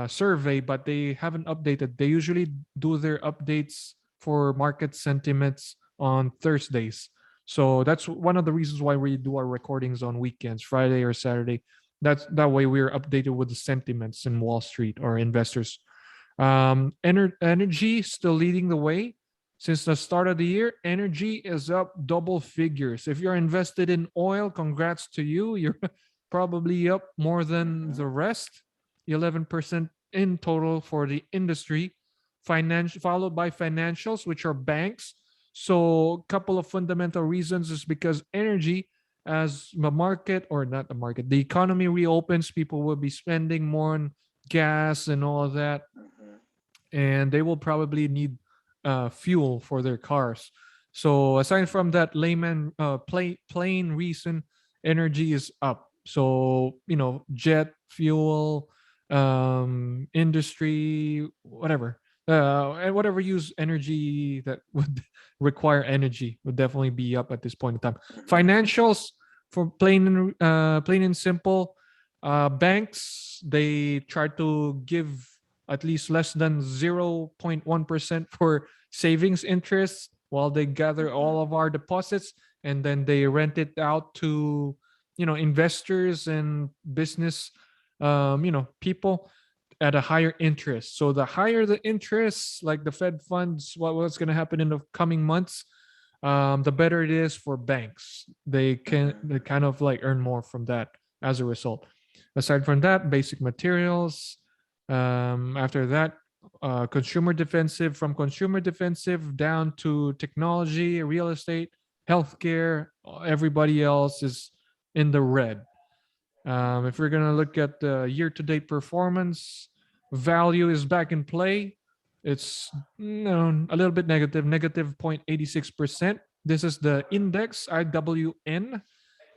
[SPEAKER 1] survey, but they haven't updated. They usually do their updates for market sentiments on Thursdays. So that's one of the reasons why we do our recordings on weekends, Friday or Saturday. That way we're updated with the sentiments in Wall Street or investors. Energy still leading the way. Since the start of the year, energy is up double figures. If you're invested in oil, congrats to you. You're probably up more than the rest. 11% in total for the industry, followed by financials, which are banks. So a couple of fundamental reasons is because energy, as the market, or not the market, the economy reopens, people will be spending more on gas and all of that, and they will probably need fuel for their cars. So aside from that plain reason, energy is up. So jet fuel, industry, whatever, and whatever use energy that would require energy would definitely be up at this point in time. Financials, for plain and simple, banks, they try to give at least less than 0.1% for savings interest while they gather all of our deposits, and then they rent it out to investors and business people at a higher interest. So the higher the interest, like the Fed funds, what's going to happen in the coming months, the better it is for banks. They kind of like earn more from that as a result. Aside from that, basic materials. After that, consumer defensive, from consumer defensive down to technology, real estate, healthcare, everybody else is in the red. If we're going to look at the year-to-date performance, value is back in play. It's a little bit negative 0.86%. This is the index, IWN.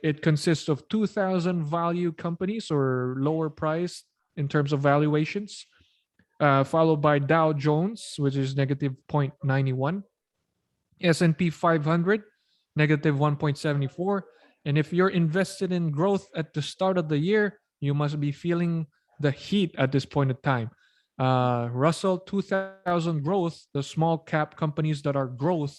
[SPEAKER 1] It consists of 2,000 value companies or lower priced in terms of valuations, followed by Dow Jones, which is negative 0.91, S&P 500, negative 1.74. And if you're invested in growth at the start of the year, you must be feeling the heat at this point in time. Russell 2000 growth, the small cap companies that are growth,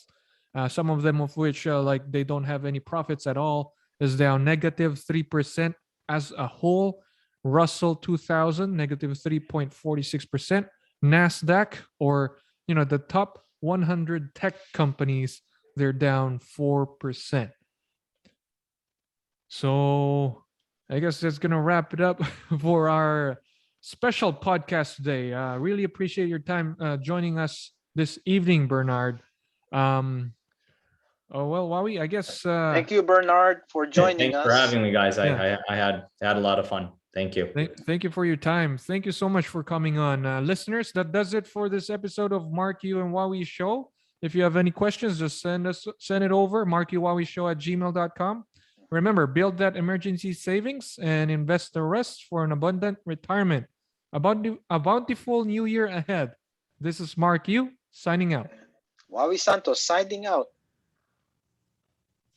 [SPEAKER 1] some of them of which like they don't have any profits at all, is down negative 3% as a whole. Russell 2000 negative 3.46%. NASDAQ, or the top 100 tech companies, they're down 4%. So I guess that's gonna wrap it up for our special podcast today. Really appreciate your time joining us this evening, Bernard. Oh well, Wowie, I guess.
[SPEAKER 2] Thank you, Bernard, for joining
[SPEAKER 3] Thanks
[SPEAKER 2] us.
[SPEAKER 3] for having me, guys.
[SPEAKER 1] Yeah.
[SPEAKER 3] I had a lot of fun. Thank you.
[SPEAKER 1] Thank you for your time. Thank you so much for coming on. Listeners, that does it for this episode of Mark You and Wowie Show. If you have any questions, just send it over, markyouwowieshow@gmail.com. Remember, build that emergency savings and invest the rest for an abundant retirement. A bountiful new year ahead. This is Mark You signing out.
[SPEAKER 2] Wawi Santos signing out.